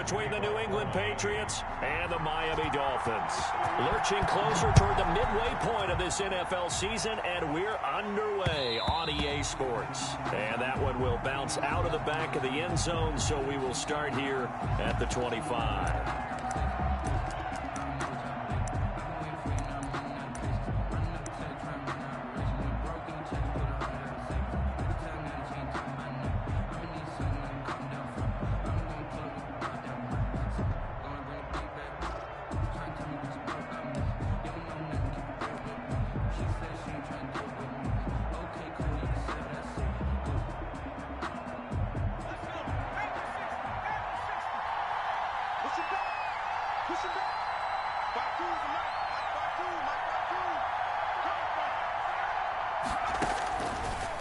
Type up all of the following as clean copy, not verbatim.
between the New England Patriots and the Miami Dolphins. Lurching closer toward the midway point of this NFL season, and we're underway on EA Sports. And that one will bounce out of the back of the end zone, so we will start here at the 25.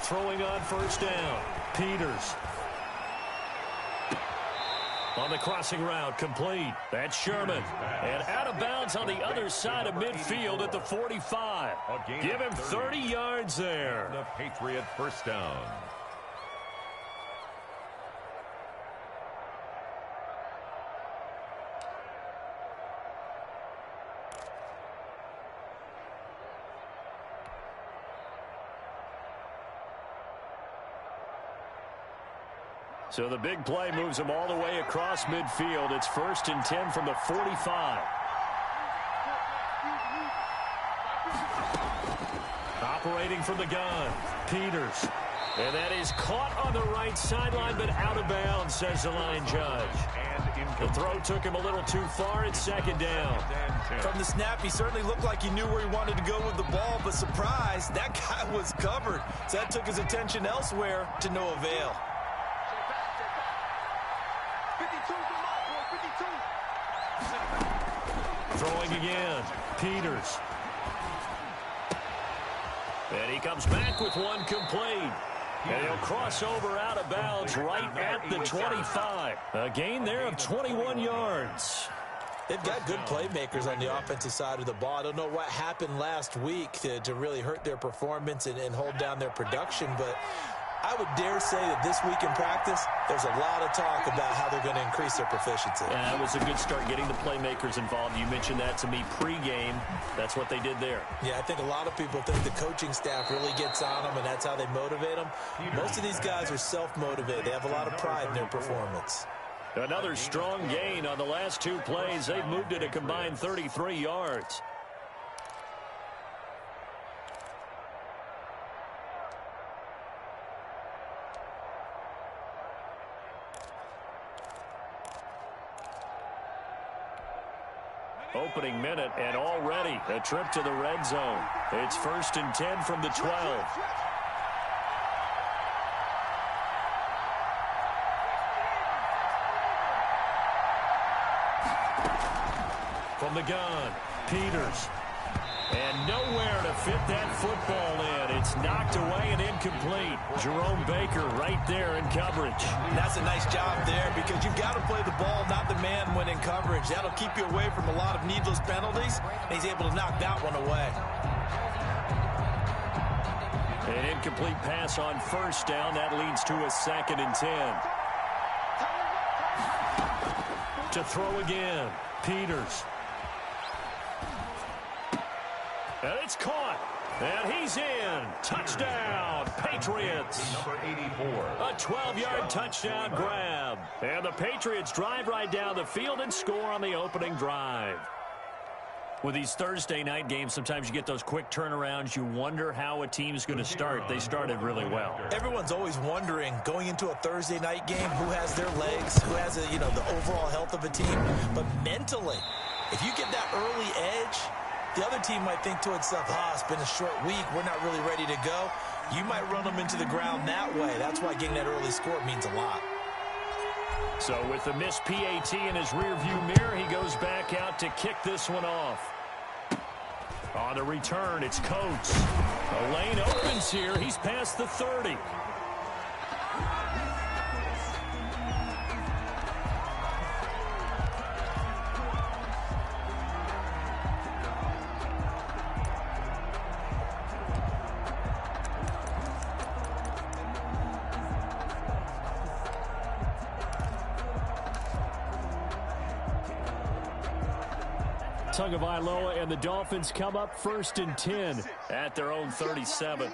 Throwing on first down, Peters. On the crossing route, complete. That's Sherman. And out of bounds on the other side of midfield at the 45. Give him 30 yards there. The Patriot first down. So the big play moves them all the way across midfield. It's 1st and 10 from the 45. Operating from the gun, Peters. And that is caught on the right sideline, but out of bounds, says the line judge. The throw took him a little too far. It's 2nd down. From the snap, he certainly looked like he knew where he wanted to go with the ball, but surprise, that guy was covered. So that took his attention elsewhere to no avail. Throwing again, Peters. And he comes back with one complete. And he'll cross over out of bounds right at the 25. A gain there of 21 yards. They've got good playmakers on the offensive side of the ball. I don't know what happened last week to really hurt their performance and hold down their production, but I would dare say that this week in practice, there's a lot of talk about how they're going to increase their proficiency. Yeah, it was a good start getting the playmakers involved. You mentioned that to me pregame. That's what they did there. Yeah, I think a lot of people think the coaching staff really gets on them, and that's how they motivate them. Most of these guys are self-motivated. They have a lot of pride in their performance. Another strong gain on the last 2 plays. They've moved it a combined 33 yards. Opening minute, and already a trip to the red zone. It's 1st and 10 from the 12. From the gun, Peters. And nowhere to fit that football in. It's knocked away and incomplete. Jerome Baker right there in coverage. And that's a nice job there because you've got to play the ball, not the man when in coverage. That'll keep you away from a lot of needless penalties. And he's able to knock that one away. An incomplete pass on first down. That leads to a 2nd and 10. To throw again, Peters. And it's caught. And he's in. Touchdown, Patriots. Number 84. A 12-yard touchdown grab. And the Patriots drive right down the field and score on the opening drive. With these Thursday night games, sometimes you get those quick turnarounds. You wonder how a team's going to start. They started really well. Everyone's always wondering, going into a Thursday night game, who has their legs, who has the overall health of a team. But mentally, if you get that early edge, the other team might think to itself, it's been a short week. We're not really ready to go. You might run them into the ground that way. That's why getting that early score means a lot. So with the missed PAT in his rearview mirror, he goes back out to kick this one off. On the return, it's Coates. The lane opens here. He's past the 30. Tagovailoa and the Dolphins come up 1st and 10 at their own 37.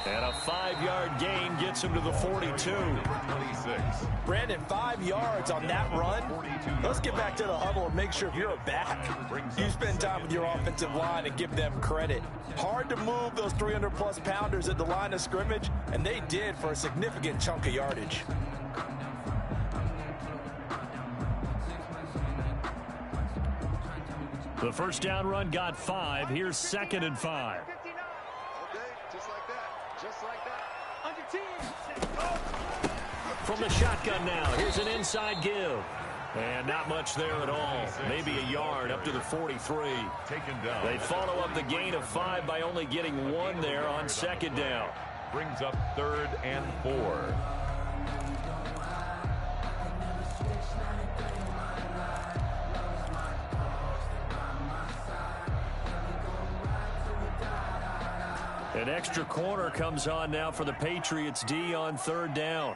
And a 5-yard gain gets him to the 42. Brandon, 5 yards on that run. Let's get back to the huddle and make sure if you're a back, you spend time with your offensive line and give them credit. Hard to move those 300-plus pounders at the line of scrimmage, and they did for a significant chunk of yardage. The first down run got 5. Here's 2nd and 5. From the shotgun now, here's an inside give. And not much there at all. Maybe a yard up to the 43. They follow up the gain of 5 by only getting 1 there on 2nd down. Brings up 3rd and 4. An extra corner comes on now for the Patriots D on 3rd down.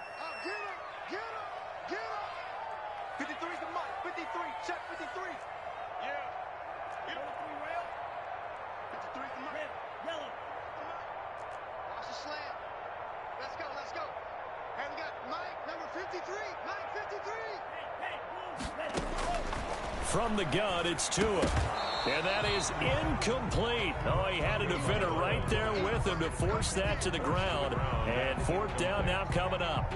From the gun, it's Tua. And that is incomplete. Oh, he had a defender right there with him to force that to the ground. And 4th down now coming up.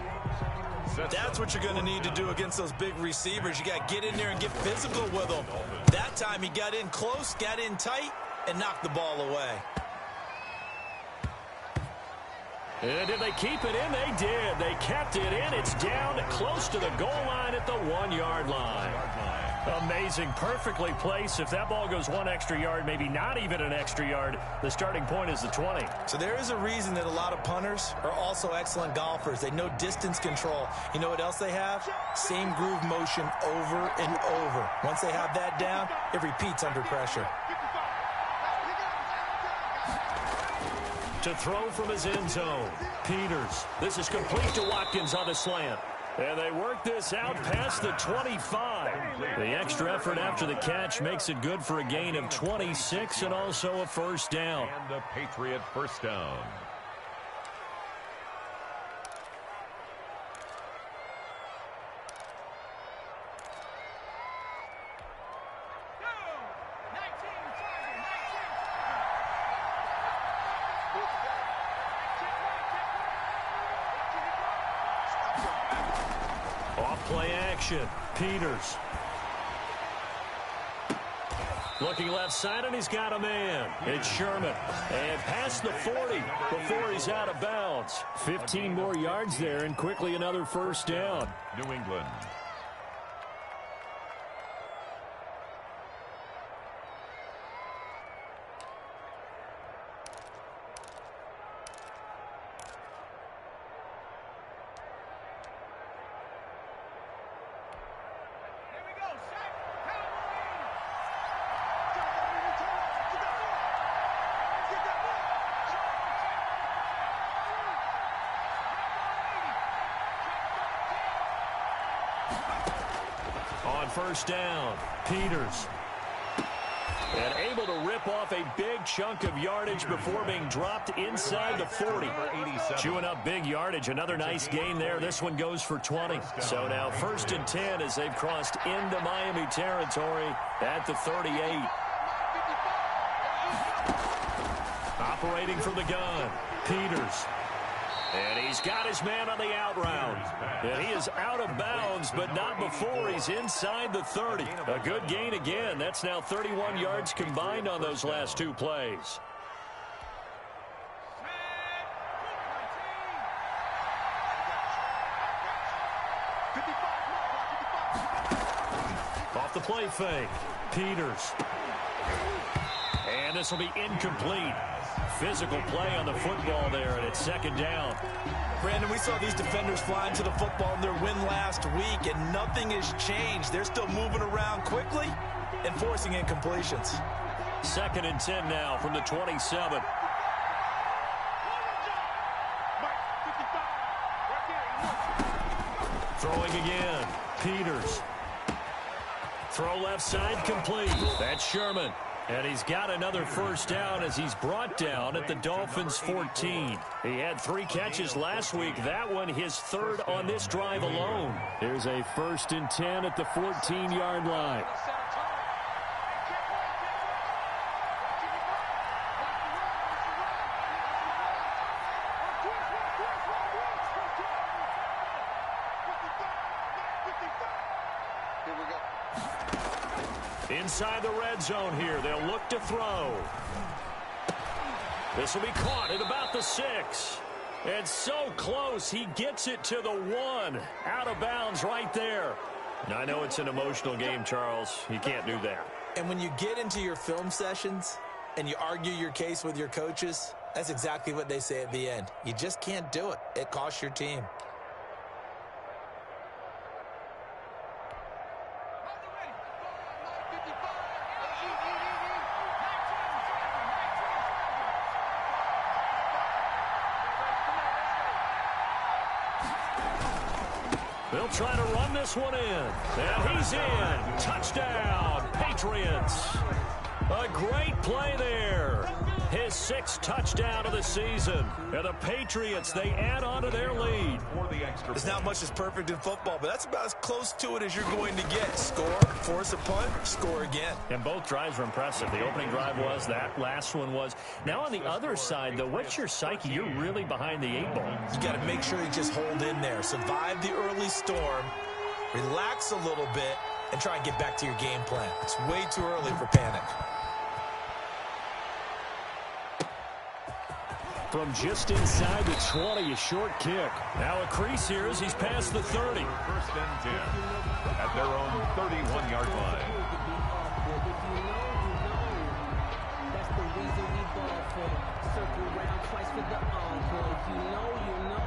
That's what you're going to need to do against those big receivers. You got to get in there and get physical with them. That time he got in close, got in tight, and knocked the ball away. And did they keep it in? They did. They kept it in. It's down close to the goal line at the 1-yard line. Amazing. Perfectly placed. If that ball goes 1 extra yard, maybe not even an extra yard, the starting point is the 20. So there is a reason that a lot of punters are also excellent golfers. They know distance control. You know what else they have? Same groove motion over and over. Once they have that down, it repeats under pressure. To throw from his end zone, Peters. This is complete to Watkins on the slant. And they work this out past the 25. The extra effort after the catch makes it good for a gain of 26 and also a 1st down. And the Patriot 1st down. Play action. Peters. Looking left side, and he's got a man. It's Sherman. And past the 40 before he's out of bounds. 15 more yards there, and quickly another 1st down. New England. On 1st down, Peters. And able to rip off a big chunk of yardage before being dropped inside the 40. Chewing up big yardage. Another nice gain there. This one goes for 20. So now 1st and 10 as they've crossed into Miami territory at the 38. Operating from the gun, Peters. And he's got his man on the out route. And he is out of bounds, but not before he's inside the 30. A good gain again. That's now 31 yards combined on those last 2 plays. Off the play fake, Peters. And this will be incomplete. Physical play on the football there, and it's 2nd down. Brandon, we saw these defenders flying to the football in their win last week, and nothing has changed. They're still moving around quickly and forcing incompletions. 2nd and 10 now from the 27. Throwing again, Peters. Throw left side complete. That's Sherman. And he's got another first down as he's brought down at the Dolphins' 14. He had 3 catches last week. That one his 3rd on this drive alone. Here's a 1st and 10 at the 14-yard line. Inside the red zone here. They'll look to throw. This will be caught at about the 6. And so close, he gets it to the 1. Out of bounds right there. Now, I know it's an emotional game, Charles. You can't do that. And when you get into your film sessions and you argue your case with your coaches, that's exactly what they say at the end. You just can't do it. It costs your team. They'll try to run this one in. And he's in. Touchdown, Patriots. A great play there. His 6th touchdown of the season. And the Patriots, they add on to their lead. There's not much that's perfect in football, but that's about as close to it as you're going to get. Score, force a punt, score again. And both drives were impressive. The opening drive was, that last one was. Now on the other side, though, what's your psyche? You're really behind the 8 ball. You got to make sure you just hold in there. Survive the early storm, relax a little bit, and try and get back to your game plan. It's way too early for panic. From just inside the 20, a short kick. Now a crease here as he's past the 30. 1st and 10 at their own 31-yard line. That's the reason we ball for. Circle round twice for the encore. You know, you know.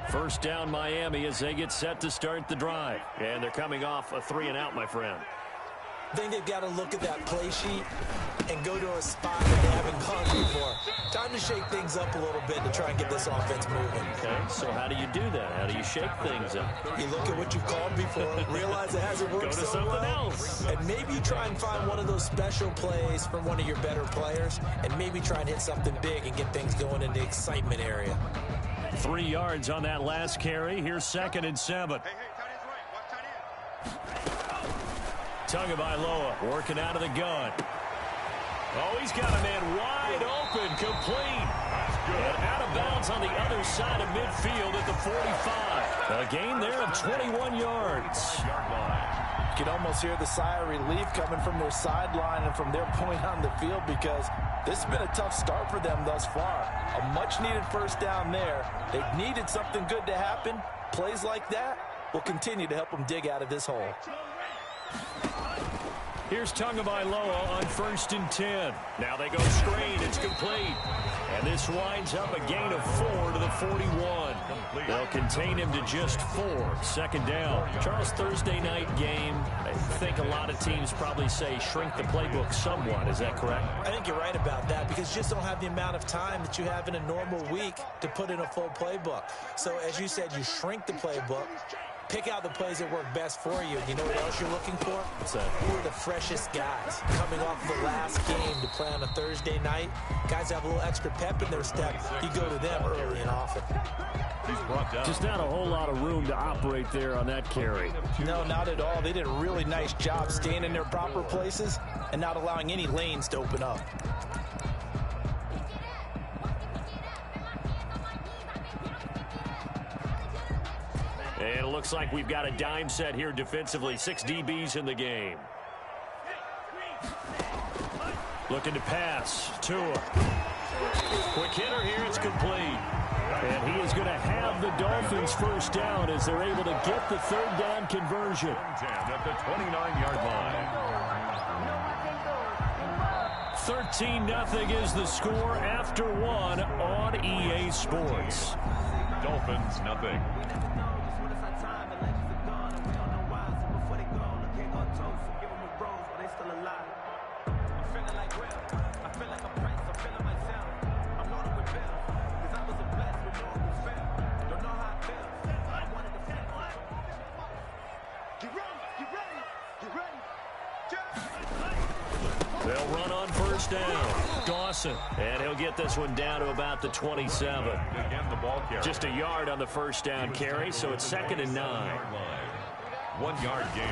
First down Miami as they get set to start the drive. And they're coming off a 3-and-out, my friend. I think they've got to look at that play sheet and go to a spot that they haven't gone before. Time to shake things up a little bit to try and get this offense moving. Okay, so how do you do that? How do you shake things up? You look at what you've called before, realize it hasn't worked Go to so something well, else. and maybe you try and find one of those special plays from one of your better players, and maybe try and hit something big and get things going in the excitement area. 3 yards on that last carry. Here's 2nd and 7. Tagovailoa working out of the gun. Oh, he's got a man wide open, complete. And out of bounds on the other side of midfield at the 45. A gain there of 21 yards. You can almost hear the sigh of relief coming from their sideline and from their point on the field, because this has been a tough start for them thus far. A much-needed first down there. They've needed something good to happen. Plays like that will continue to help them dig out of this hole. Here's Tagovailoa on 1st and 10. Now they go screen. It's complete. And this winds up a gain of 4 to the 41. They'll contain him to just 4. 2nd down. Charles, Thursday night game. I think a lot of teams probably say shrink the playbook somewhat. Is that correct? I think you're right about that, because you just don't have the amount of time that you have in a normal week to put in a full playbook. So as you said, you shrink the playbook. Pick out the plays that work best for you. You know what else you're looking for? Who are the freshest guys coming off the last game to play on a Thursday night? Guys have a little extra pep in their step. You go to them early and often. Just not a whole lot of room to operate there on that carry. No, not at all. They did a really nice job staying in their proper places and not allowing any lanes to open up. And it looks like we've got a dime set here defensively. 6 DBs in the game. Looking to pass. Tua. Quick hitter here. It's complete. And he is going to have the Dolphins first down as they're able to get the 3rd down conversion. 10 at the 29-yard line. 13-0 is the score after 1 on EA Sports. Dolphins, nothing. run on first down. Dawson. And he'll get this one down to about the 27. Again, the ball carrier. Just a yard on the first down carry, so it's 2nd and 9. 1 yard gain.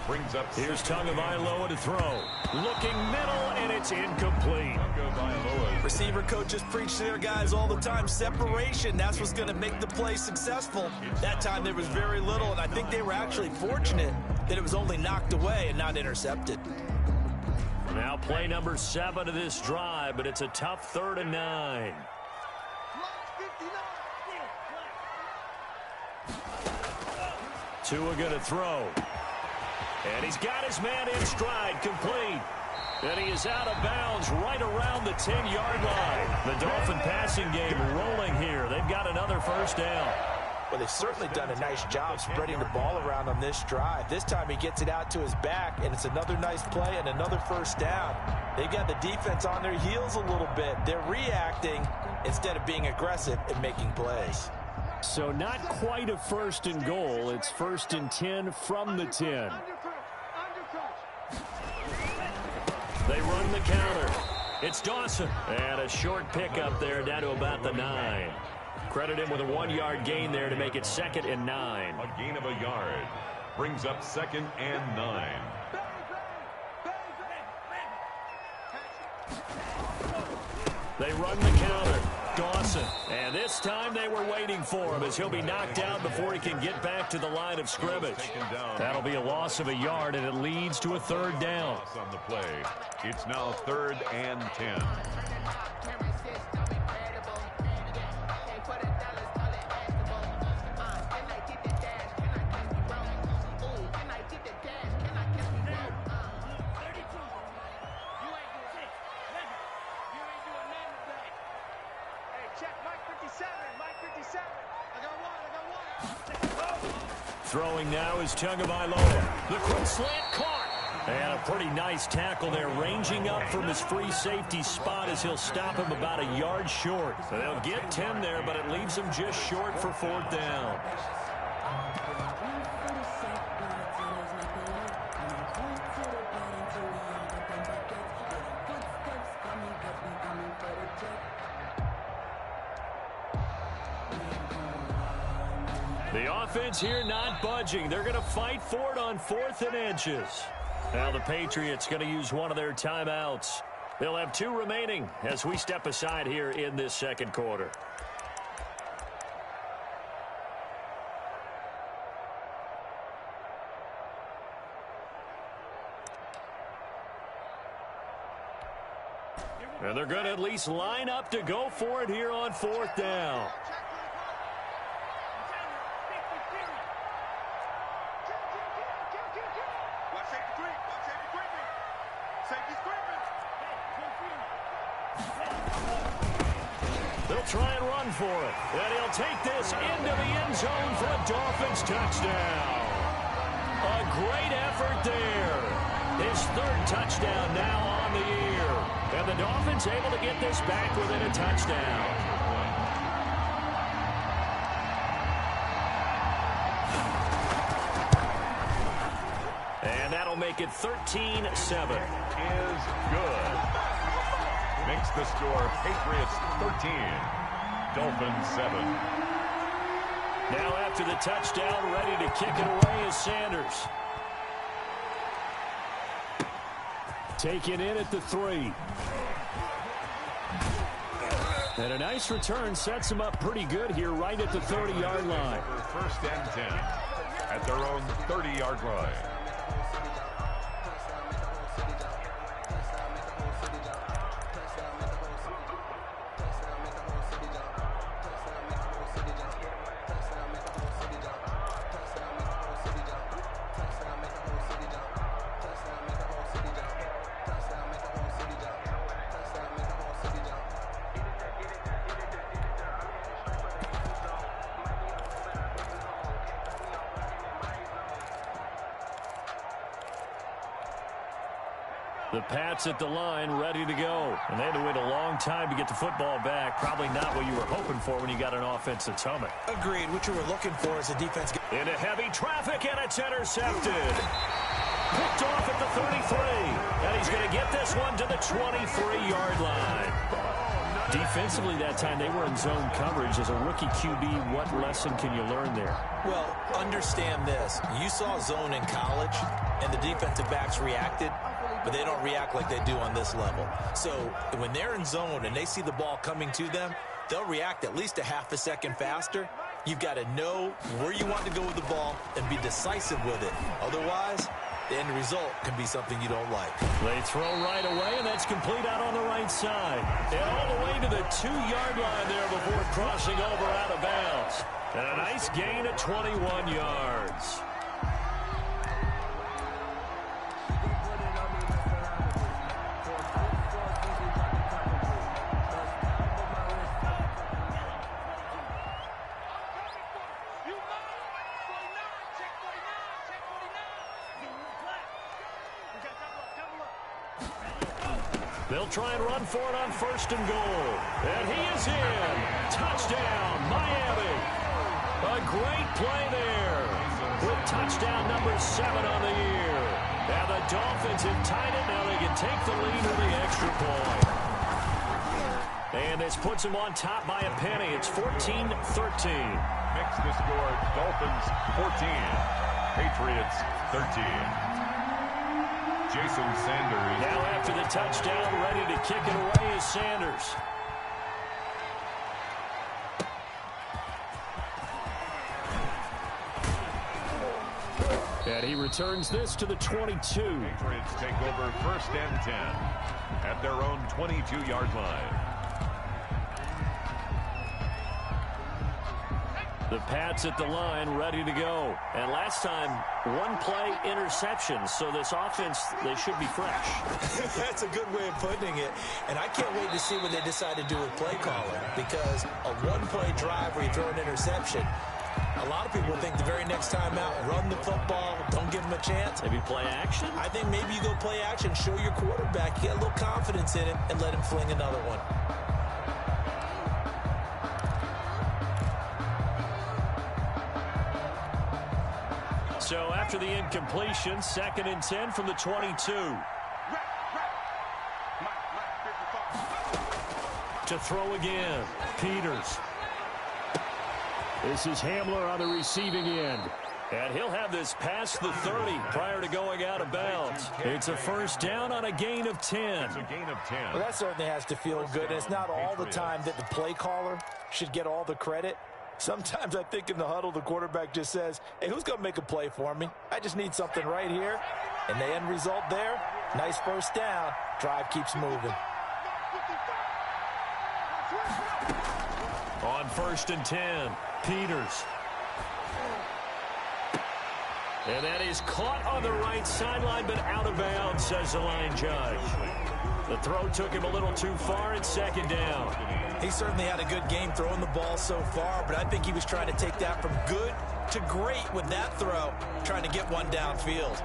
Brings up. Here's Tagovailoa to throw. Looking middle, and it's incomplete. Receiver coaches preach to their guys all the time. Separation, that's what's going to make the play successful. That time there was very little, and I think they were actually fortunate that it was only knocked away and not intercepted. Now play number 7 of this drive, but it's a tough 3rd and 9. Tua going to throw. And he's got his man in stride, complete. And he is out of bounds right around the 10-yard line. The Dolphin passing game rolling here. They've got another first down. Well, they've certainly done a nice job spreading the ball around on this drive. This time he gets it out to his back, and it's another nice play and another first down. They've got the defense on their heels a little bit. They're reacting instead of being aggressive and making plays. So not quite a 1st and goal. It's 1st and 10 from the 10. They run the counter. It's Dawson. And a short pickup there down to about the 9. Credit him with a 1-yard gain there to make it 2nd and 9. A gain of a yard. Brings up 2nd and 9. They run the counter. Dawson. And this time they were waiting for him as he'll be knocked down before he can get back to the line of scrimmage. That'll be a loss of a yard, and it leads to a 3rd down. On the play. It's now 3rd and 10. Throwing now is Tagovailoa. The quick slant caught. And a pretty nice tackle there, ranging up from his free safety spot as he'll stop him about a yard short. So they'll get 10 there, but it leaves him just short for 4th down. The offense here not budging. They're going to fight for it on 4th and inches. Now the Patriots going to use one of their timeouts. They'll have 2 remaining as we step aside here in this 2nd quarter. And they're going to at least line up to go for it here on 4th down. They'll try and run for it. And he'll take this into the end zone for a Dolphins touchdown. A great effort there. His 3rd touchdown now on the year. And the Dolphins able to get this back within a touchdown. And that'll make it 13-7. Is good. Makes the score Patriots 13, Dolphins 7. Now after the touchdown, ready to kick it away is Sanders. Taken in at the 3. And a nice return sets him up pretty good here right at the 30-yard line. 1st and 10 at their own 30-yard line. The Pats at the line, ready to go. And they had to wait a long time to get the football back. Probably not what you were hoping for when you got an offense that's humming. Agreed. What you were looking for is a defense. Into heavy traffic, and it's intercepted. Picked off at the 33. And he's going to get this one to the 23-yard line. Defensively that time, they were in zone coverage. As a rookie QB, what lesson can you learn there? Well, understand this. You saw zone in college, and the defensive backs reacted, but they don't react like they do on this level. So when they're in zone and they see the ball coming to them, they'll react at least a half a second faster. You've got to know where you want to go with the ball and be decisive with it. Otherwise, the end result can be something you don't like. They throw right away, and that's complete out on the right side. And all the way to the 2-yard line there before crossing over out of bounds. And a nice gain of 21 yards. They'll try and run for it on 1st and goal. And he is in. Touchdown, Miami. A great play there with touchdown number 7 on the year. And the Dolphins have tied it. Now they can take the lead with the extra point. And this puts them on top by a penny. It's 14-13. Makes the score Dolphins 14, Patriots 13. Jason Sanders. Now after the touchdown, ready to kick it away is Sanders. And he returns this to the 22. Patriots take over 1st and 10 at their own 22-yard line. The Pats at the line, ready to go. And last time, 1-play interception. So this offense, they should be fresh. That's a good way of putting it. And I can't wait to see what they decide to do with play calling. Because a 1-play drive where you throw an interception, a lot of people think the very next time out, run the football, don't give them a chance. Maybe play action? I think maybe you go play action, show your quarterback, get a little confidence in him, and let him fling another one. So after the incompletion, 2nd and 10 from the 22. To throw again, Peters. This is Hamler on the receiving end. And he'll have this past the 30 prior to going out of bounds. It's a 1st down on a gain of 10. It's a gain of 10. Well, that certainly has to feel good. And it's not all the time that the play caller should get all the credit. Sometimes I think in the huddle, the quarterback just says, hey, who's going to make a play for me? I just need something right here. And the end result there, nice 1st down. Drive keeps moving. On 1st and 10, Peters. And that is caught on the right sideline, but out of bounds, says the line judge. The throw took him a little too far. It's 2nd down. He certainly had a good game throwing the ball so far, but I think he was trying to take that from good to great with that throw, trying to get one downfield.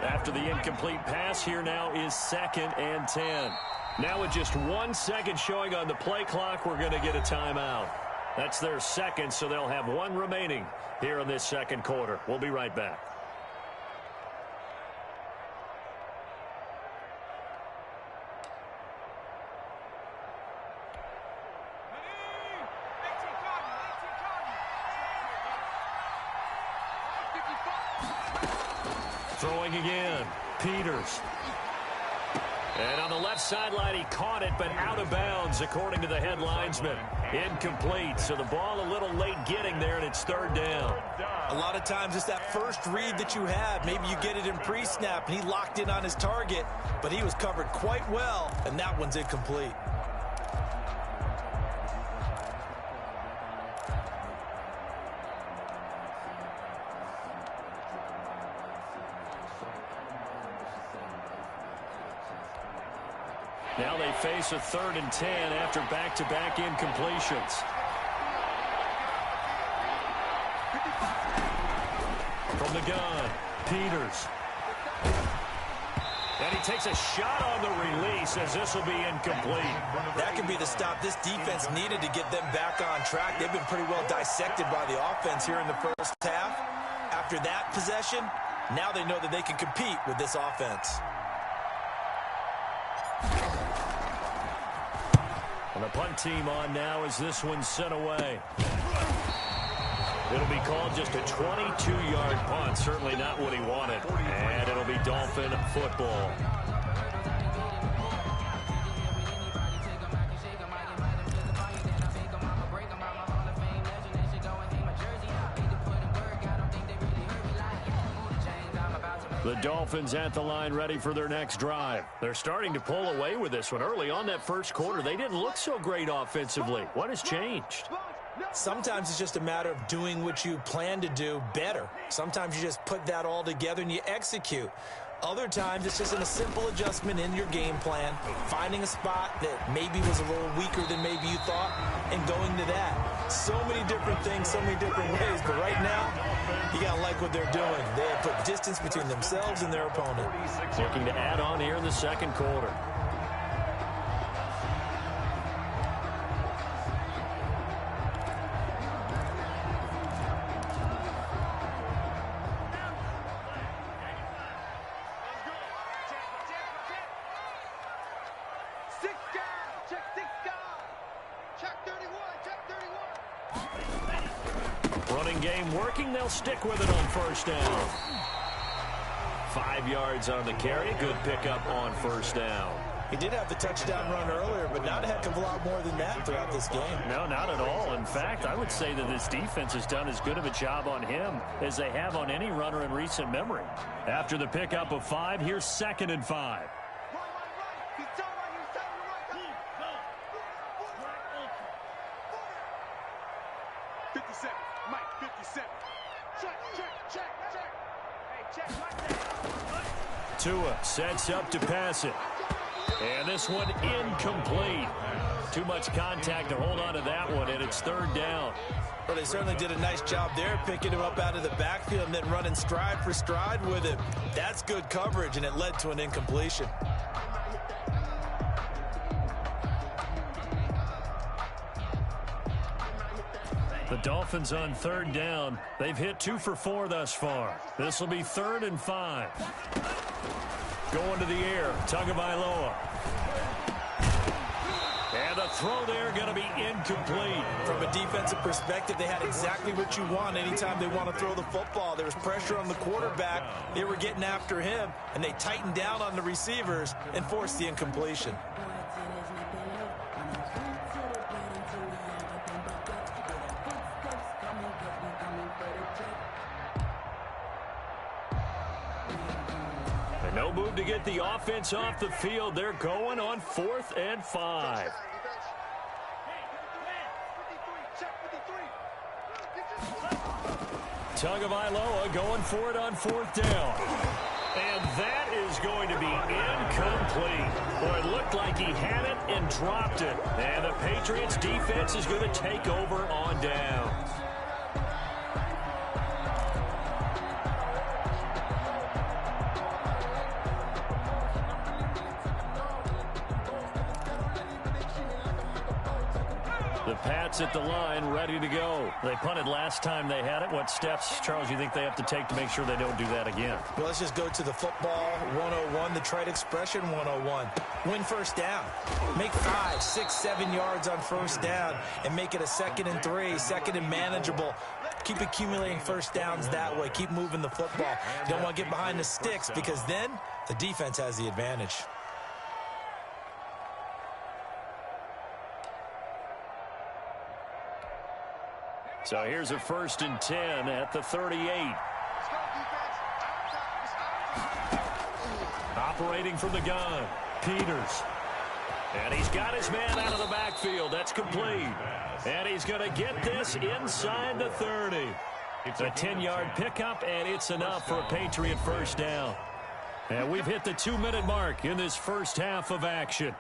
After the incomplete pass, here now is 2nd and 10. Now with just 1 second showing on the play clock, we're going to get a timeout. That's their 2nd, so they'll have 1 remaining here in this 2nd quarter. We'll be right back. Throwing again, Peters. And on the left sideline, he caught it, but out of bounds, according to the head linesman. Incomplete, so the ball a little late getting there, and it's 3rd down. A lot of times it's that first read that you have. Maybe you get it in pre-snap, and he locked in on his target, but he was covered quite well, and that one's incomplete. Now they face a 3rd and 10 after back-to-back incompletions. From the gun, Peters. And he takes a shot on the release as this will be incomplete. That could be the stop this defense needed to get them back on track. They've been pretty well dissected by the offense here in the first half. After that possession, now they know that they can compete with this offense. And the punt team on now as this one's sent away. It'll be called just a 22-yard punt. Certainly not what he wanted. And it'll be Dolphin football. The Dolphins at the line ready for their next drive. They're starting to pull away with this one. Early on that first quarter, they didn't look so great offensively. What has changed? Sometimes it's just a matter of doing what you plan to do better. Sometimes you just put that all together and you execute. Other times it's just a simple adjustment in your game plan, finding a spot that maybe was a little weaker than maybe you thought, and going to that. So many different things, so many different ways, but right now, you got to like what they're doing. They have put distance between themselves and their opponent. Looking to add on here in the second quarter. Running game working. They'll stick with it on first down. 5 yards on the carry. Good pickup on first down. He did have the touchdown run earlier, but not a heck of a lot more than that throughout this game. No, not at all. In fact, I would say that this defense has done as good of a job on him as they have on any runner in recent memory. After the pickup of 5, here's 2nd and 5. 57, Mike, 57. Check. Hey, check like that. Tua sets up to pass it. And this one incomplete. Too much contact to hold on to that one, and it's 3rd down. Well, they certainly did a nice job there, picking him up out of the backfield and then running stride for stride with him. That's good coverage, and it led to an incompletion. The Dolphins on 3rd down. They've hit 2 for 4 thus far. This will be 3rd and 5. Going to the air, Tagovailoa. And the throw there going to be incomplete. From a defensive perspective, they had exactly what you want anytime they want to throw the football. There was pressure on the quarterback. They were getting after him, and they tightened down on the receivers and forced the incompletion. No move to get the offense off the field. They're going on 4th and 5. Tagovailoa going for it on 4th down. And that is going to be incomplete. Boy, it looked like he had it and dropped it. And the Patriots defense is going to take over on downs. The Pats at the line, ready to go. They punted last time they had it. What steps, Charles, you think they have to take to make sure they don't do that again? Well, let's just go to the football 101, the trade expression 101. Win first down. Make 5, 6, 7 yards on first down and make it a 2nd and 3, 2nd and manageable. Keep accumulating first downs that way. Keep moving the football. You don't want to get behind the sticks because then the defense has the advantage. So here's a 1st and 10 at the 38. Operating from the gun, Peters. And he's got his man out of the backfield. That's complete. And he's going to get this inside the 30. It's a 10-yard pickup, and it's enough for a Patriot first down. And we've hit the 2-minute mark in this first half of action.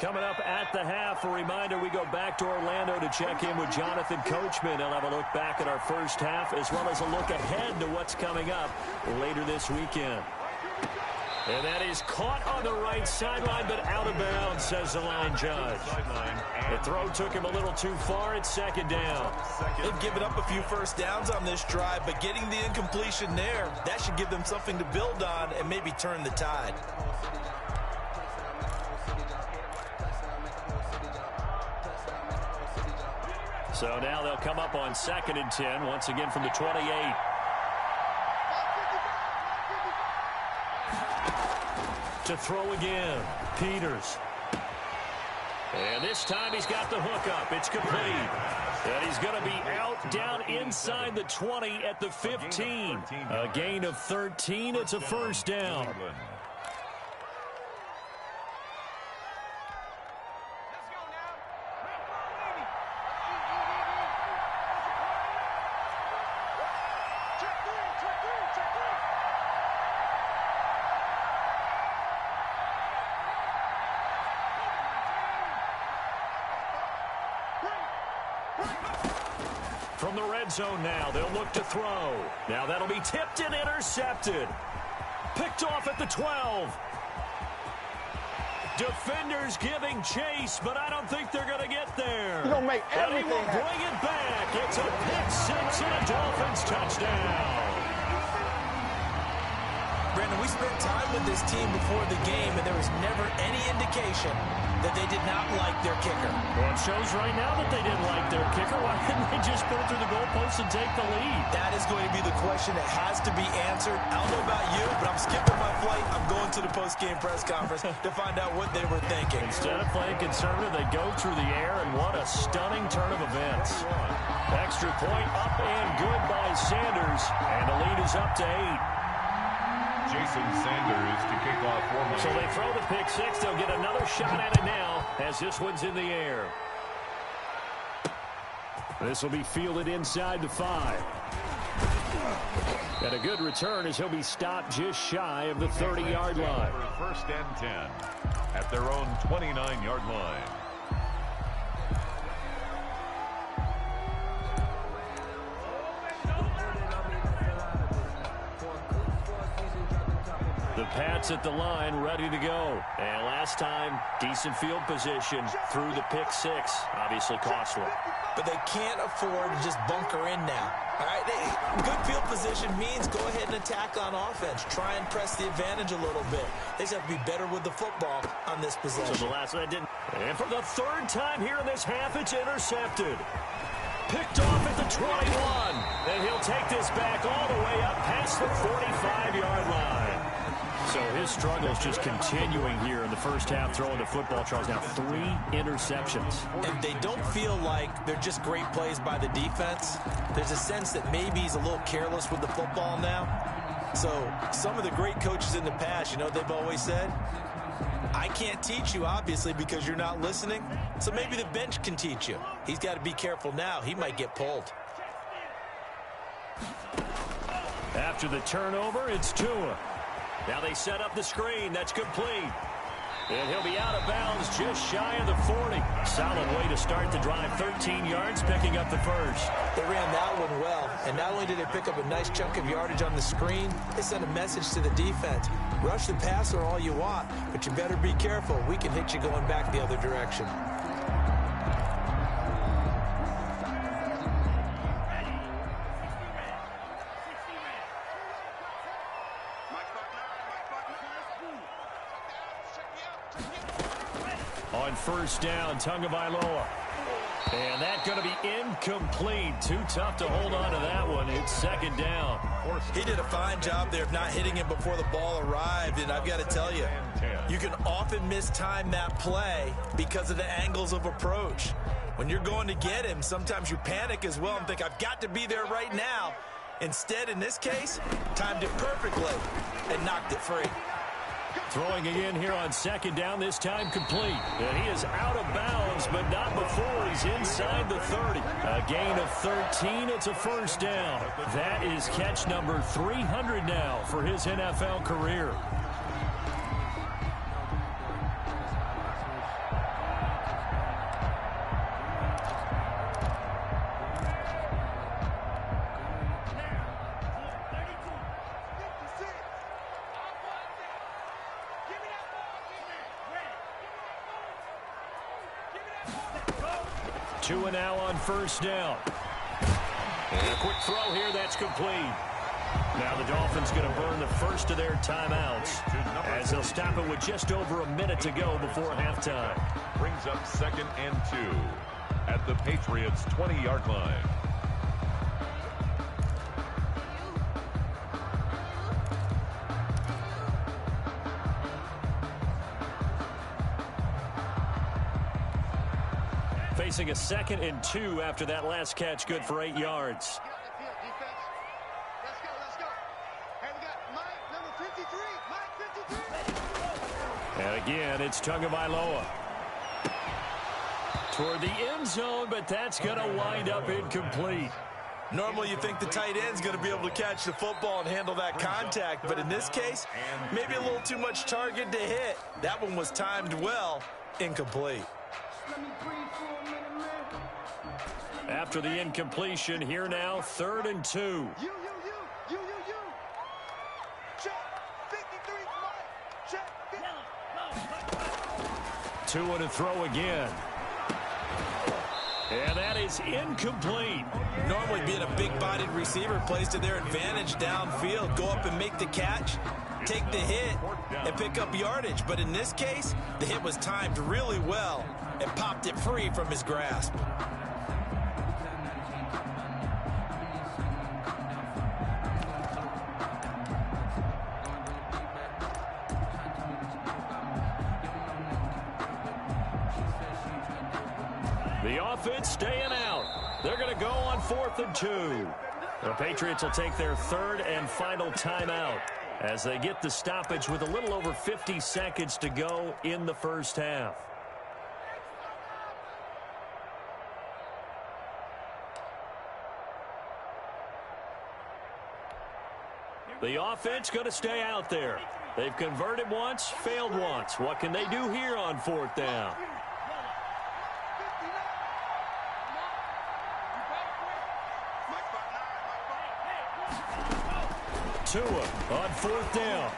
Coming up at the half, a reminder, we go back to Orlando to check in with Jonathan Coachman. He'll have a look back at our first half as well as a look ahead to what's coming up later this weekend. And that is caught on the right sideline, but out of bounds, says the line judge. The throw took him a little too far. It's second down. They've given up a few first downs on this drive, but getting the incompletion there, that should give them something to build on and maybe turn the tide. So now they'll come up on 2nd and 10, once again from the 28. To throw again, Peters. And this time he's got the hook up. It's complete. And he's going to be out down inside the 20 at the 15. A gain of 13. It's a first down. From the red zone now, they'll look to throw. Now that'll be tipped and intercepted. Picked off at the 12. Defenders giving chase, but I don't think they're going to get there. You're going to make everything and he will bring it back. It's a pick six and a Dolphins touchdown. Brandon, we spent time with this team before the game, and there was never any indication that they did not like their kicker. Well, it shows right now that they didn't like their kicker. Why didn't they just put it through the goalpost and take the lead? That is going to be the question that has to be answered. I don't know about you, but I'm skipping my flight. I'm going to the post-game press conference to find out what they were thinking. Instead of playing conservative, they go through the air, and what a stunning turn of events. Extra point up and good by Sanders, and the lead is up to 8. Jason Sanders to kick off for Miami. So they throw the pick six. They'll get another shot at it now as this one's in the air. This will be fielded inside the 5. And a good return as he'll be stopped just shy of the 30-yard line. First and 10 at their own 29-yard line. The Pats at the line, ready to go. And last time, decent field position through the pick six. Obviously costly. But they can't afford to just bunker in now. All right, good field position means go ahead and attack on offense. Try and press the advantage a little bit. They just have to be better with the football on this possession. So the last one didn't. And for the third time here in this half, it's intercepted. Picked off at the 21. And he'll take this back all the way up past the 45-yard line. So his struggles just continuing here in the first half, throwing the football. Charles, now 3 interceptions. And they don't feel like they're just great plays by the defense. There's a sense that maybe he's a little careless with the football now. So some of the great coaches in the past, you know what they've always said? I can't teach you, obviously, because you're not listening. So maybe the bench can teach you. He's got to be careful now. He might get pulled. After the turnover, it's Tua. Now they set up the screen. That's complete. And he'll be out of bounds just shy of the 40. Solid way to start the drive. 13 yards, picking up the first. They ran that one well. And not only did they pick up a nice chunk of yardage on the screen, they sent a message to the defense. Rush the passer all you want, but you better be careful. We can hit you going back the other direction. On first down, Tagovailoa. And that's going to be incomplete. Too tough to hold on to that one. It's second down. He did a fine job there of not hitting it before the ball arrived. And I've got to tell you, you can often mistime that play because of the angles of approach. When you're going to get him, sometimes you panic as well and think, I've got to be there right now. Instead, in this case, timed it perfectly and knocked it free. Throwing again here on second down, this time complete. And he is out of bounds, but not before he's inside the 30. A gain of 13. It's a first down. That is catch number 300 now for his NFL career. 2 now on first down. And a quick throw here, that's complete. Now the Dolphins going to burn the first of their timeouts as they'll stop it with just over a minute to go before halftime. Brings up 2nd and 2 at the Patriots' 20-yard line. Facing a 2nd and 2 after that last catch, good for 8 yards. And again, it's Tagovailoa toward the end zone, but that's going to wind up incomplete. Normally you think the tight end's going to be able to catch the football and handle that contact, but in this case, maybe a little too much target to hit. That one was timed well, incomplete. After the incompletion, here now, 3rd and 2. Check. 53, check. 2 and a throw again. And that is incomplete. Normally being a big-bodied receiver plays to their advantage downfield. Go up and make the catch, take the hit, and pick up yardage. But in this case, the hit was timed really well and popped it free from his grasp. The offense staying out. They're going to go on 4th and 2. The Patriots will take their 3rd and final timeout as they get the stoppage with a little over 50 seconds to go in the first half. The offense going to stay out there. They've converted once, failed once. What can they do here on 4th down? Tua on 4th down.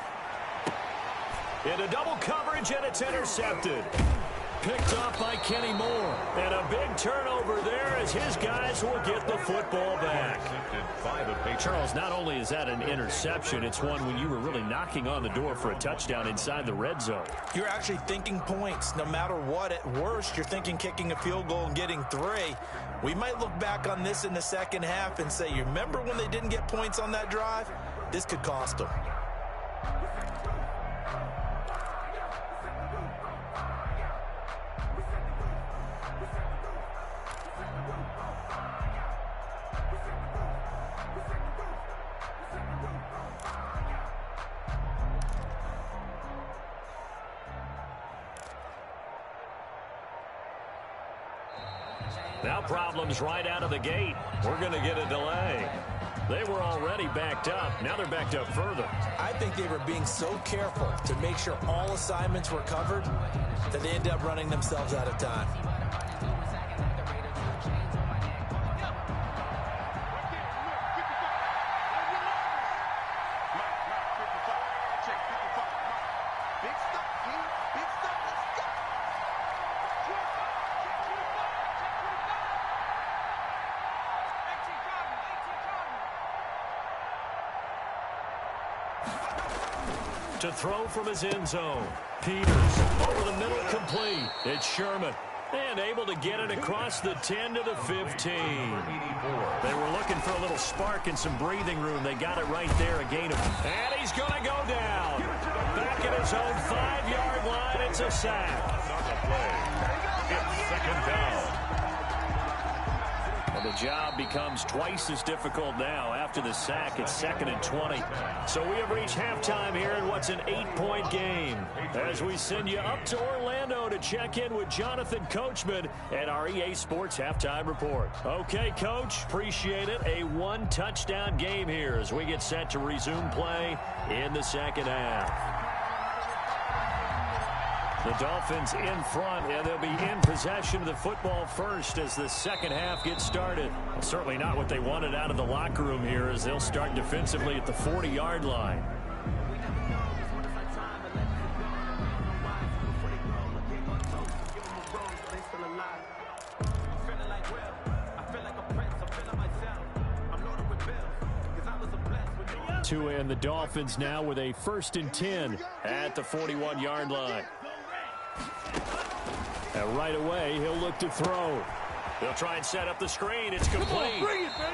Into double coverage, and it's intercepted. Picked off by Kenny Moore. And a big turnover there as his guys will get the football back. Charles, not only is that an interception, it's one when you were really knocking on the door for a touchdown inside the red zone. You're actually thinking points. No matter what, at worst, you're thinking kicking a field goal and getting 3. We might look back on this in the second half and say, you remember when they didn't get points on that drive? This could cost them. Now problems right out of the gate. We're going to get a delay. They were already backed up. Now they're backed up further. I think they were being so careful to make sure all assignments were covered that they ended up running themselves out of time. To throw from his end zone. Peters over the middle, complete. It's Sherman. And able to get it across the 10 to the 15. They were looking for a little spark and some breathing room. They got it right there, a gain of. And he's going to go down. Back at his own 5-yard line. It's a sack. It's 2nd down. The job becomes twice as difficult now after the sack. It's 2nd and 20. So we have reached halftime here in what's an 8-point game as we send you up to Orlando to check in with Jonathan Coachman at our EA Sports Halftime Report. Okay, Coach, appreciate it. A 1-touchdown game here as we get set to resume play in the second half. The Dolphins in front, and they'll be in possession of the football first as the second half gets started. Well, certainly not what they wanted out of the locker room here as they'll start defensively at the 40-yard line. And the Dolphins now with a 1st and 10 at the 41-yard line. And right away, he'll look to throw. They'll try and set up the screen. It's complete.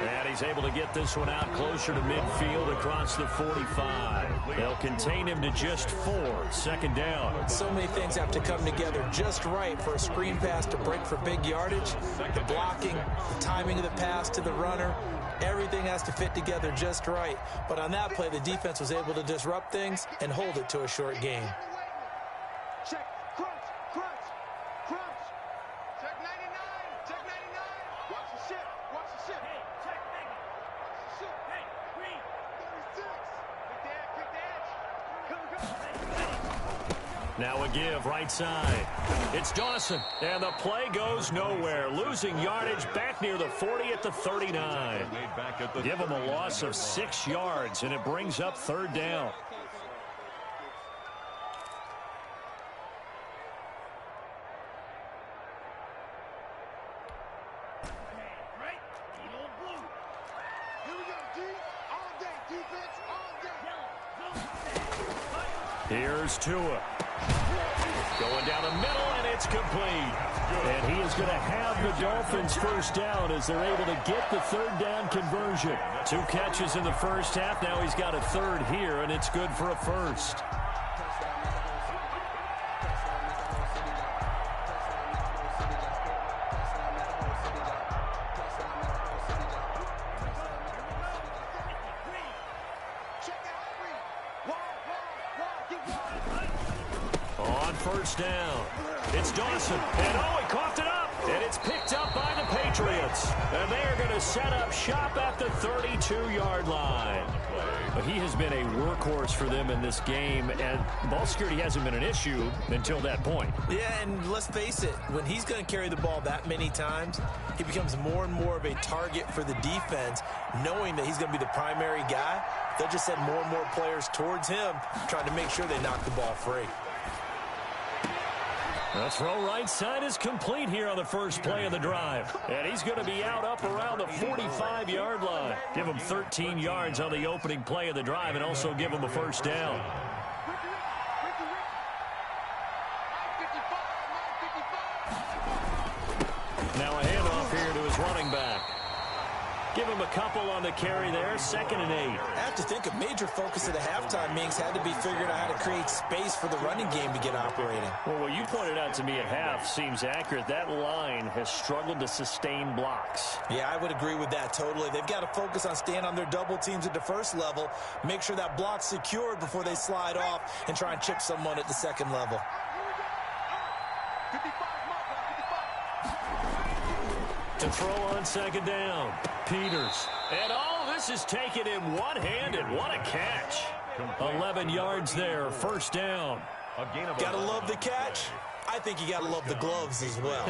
And he's able to get this one out closer to midfield across the 45. They'll contain him to just 4. 2nd down. So many things have to come together just right for a screen pass to break for big yardage. The blocking, the timing of the pass to the runner, everything has to fit together just right. But on that play, the defense was able to disrupt things and hold it to a short gain. Check. Crunch. Check 99. Check 99. Watch the ship. Hey, check 90. Watch the ship. Hey, green. 36. Kick the edge. Now a give right side. It's Dawson. And the play goes nowhere. Losing yardage back near the 40 at the 39. Give him a loss of 6 yards, and it brings up 3rd down. Here's Tua. Going down the middle, and it's complete. And he is going to have the Dolphins 1st down as they're able to get the 3rd down conversion. 2 catches in the 1st half. Now he's got a 3rd here, and it's good for a 1st. On 1st down, it's Dawson, and he coughed it up, and it's picked up by the Patriots. And they are going to set up shop at the 32-yard line. But he has been a workhorse for them in this game, and ball security hasn't been an issue until that point. Yeah, and let's face it, when he's going to carry the ball that many times, he becomes more and more of a target for the defense, knowing that he's going to be the primary guy. They'll just send more and more players towards him, trying to make sure they knock the ball free. The throw right side is complete here on the first play of the drive. And he's going to be out up around the 45-yard line. Give him 13 yards on the opening play of the drive and also give him a 1st down. Now a handoff here to his running back. Give him a couple on the carry there, 2nd and 8. I have to think a major focus of the halftime meetings had to be figuring out how to create space for the running game to get operating. Well, what you pointed out to me at half seems accurate. That line has struggled to sustain blocks. Yeah, I would agree with that totally. They've got to focus on staying on their double teams at the 1st level, make sure that block's secured before they slide off and try and chip someone at the 2nd level. To throw on 2nd down, Peters. And this is taken in one-handed. What a catch. 11 yards there, 1st down. Gotta love the catch. I think you gotta love the gloves as well.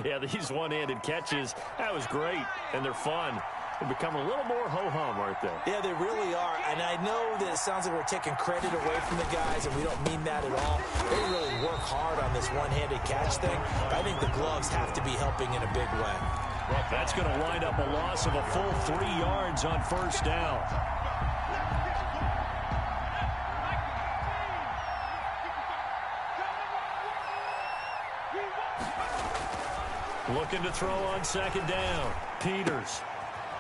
Yeah, these one-handed catches, that was great, and they're fun. They've become a little more ho-hum, aren't they? Yeah, they really are. And I know that it sounds like we're taking credit away from the guys, and we don't mean that at all. They really work hard on this one-handed catch thing. But I think the gloves have to be helping in a big way. That's going to wind up a loss of a full 3 yards on 1st down. Looking to throw on 2nd down. Peters.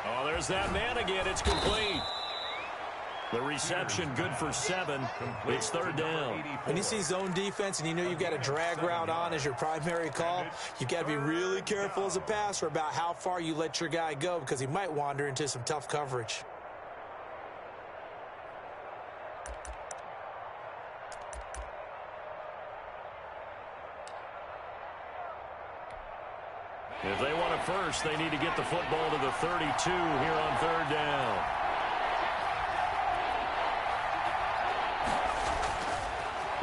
Oh, there's that man again. It's complete. The reception good for 7. It's 3rd down. When you see zone defense and you know you've got a drag route on as your primary call, you've got to be really careful as a passer about how far you let your guy go because he might wander into some tough coverage. If they want a 1st, they need to get the football to the 32 here on 3rd down.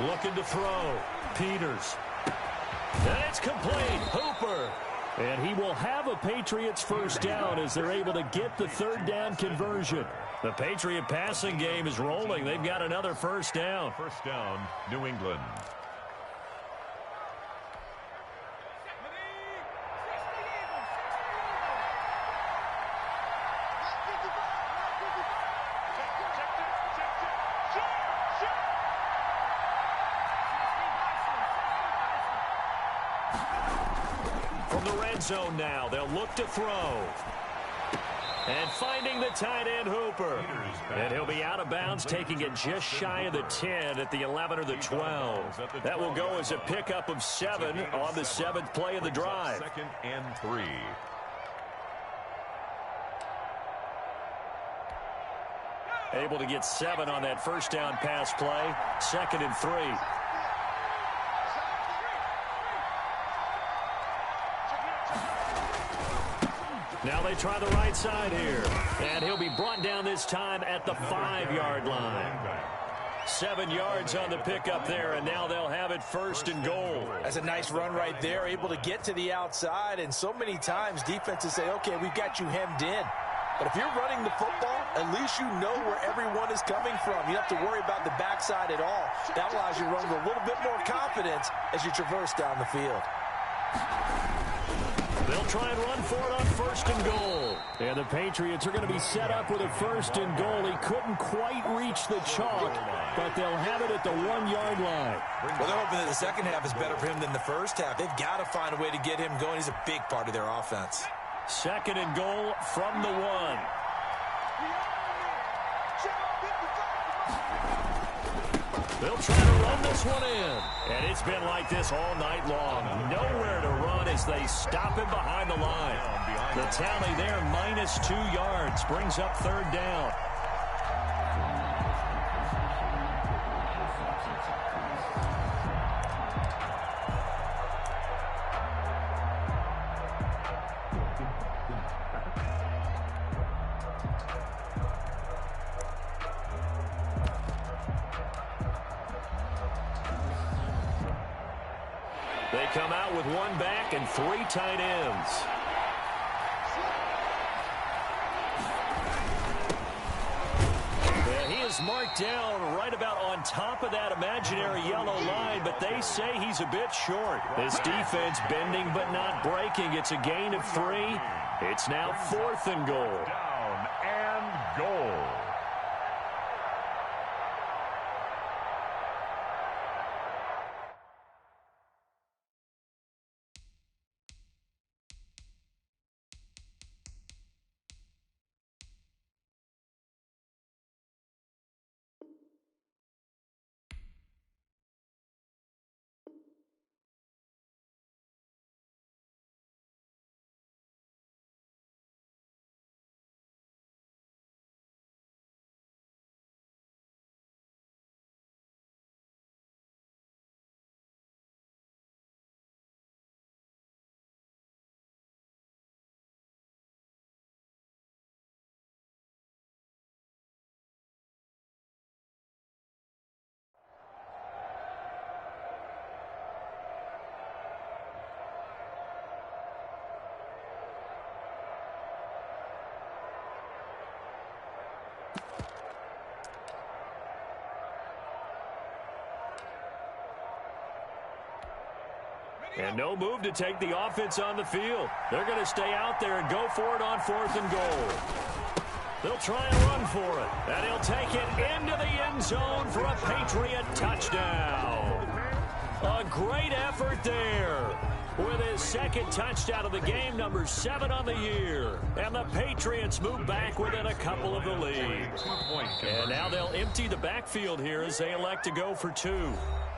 Looking to throw. Peters. And it's complete. Hooper. And he will have a Patriots 1st down as they're able to get the 3rd down conversion. The Patriot passing game is rolling. They've got another 1st down. 1st down, New England. from the red zone now. They'll look to throw. And finding the tight end Hooper. And he'll be out of bounds, taking it just shy of the 10 at the 11 or the 12. That will go as a pickup of 7 on the 7th play of the drive. 2nd and 3. Able to get 7 on that first down pass play. 2nd and 3. Now they try the right side here. And he'll be brought down this time at the 5-yard line. 7 yards on the pickup there, and now they'll have it 1st and goal. That's a nice run right there, able to get to the outside. And so many times defenses say, okay, we've got you hemmed in. But if you're running the football, at least you know where everyone is coming from. You don't have to worry about the backside at all. That allows you to run with a little bit more confidence as you traverse down the field. They'll try and run for it on 1st and goal. And the Patriots are going to be set up with a 1st and goal. He couldn't quite reach the chalk, but they'll have it at the 1-yard line. Well, they're hoping that the second half is better for him than the first half. They've got to find a way to get him going. He's a big part of their offense. 2nd and goal from the 1. They'll try to run this one in. And it's been like this all night long. Nowhere to run as they stop him behind the line. The tally there, -2 yards, brings up 3rd down. They come out with 1 back and 3 tight ends. Yeah, he is marked down right about on top of that imaginary yellow line, but they say he's a bit short. This defense bending but not breaking. It's a gain of 3. It's now 4th and goal. Down and goal. And no move to take the offense on the field. They're going to stay out there and go for it on 4th and goal. They'll try and run for it. And he'll take it into the end zone for a Patriot touchdown. A great effort there. With his 2nd touchdown of the game, number 7 on the year. And the Patriots move back within a couple of the lead. And now they'll empty the backfield here as they elect to go for 2.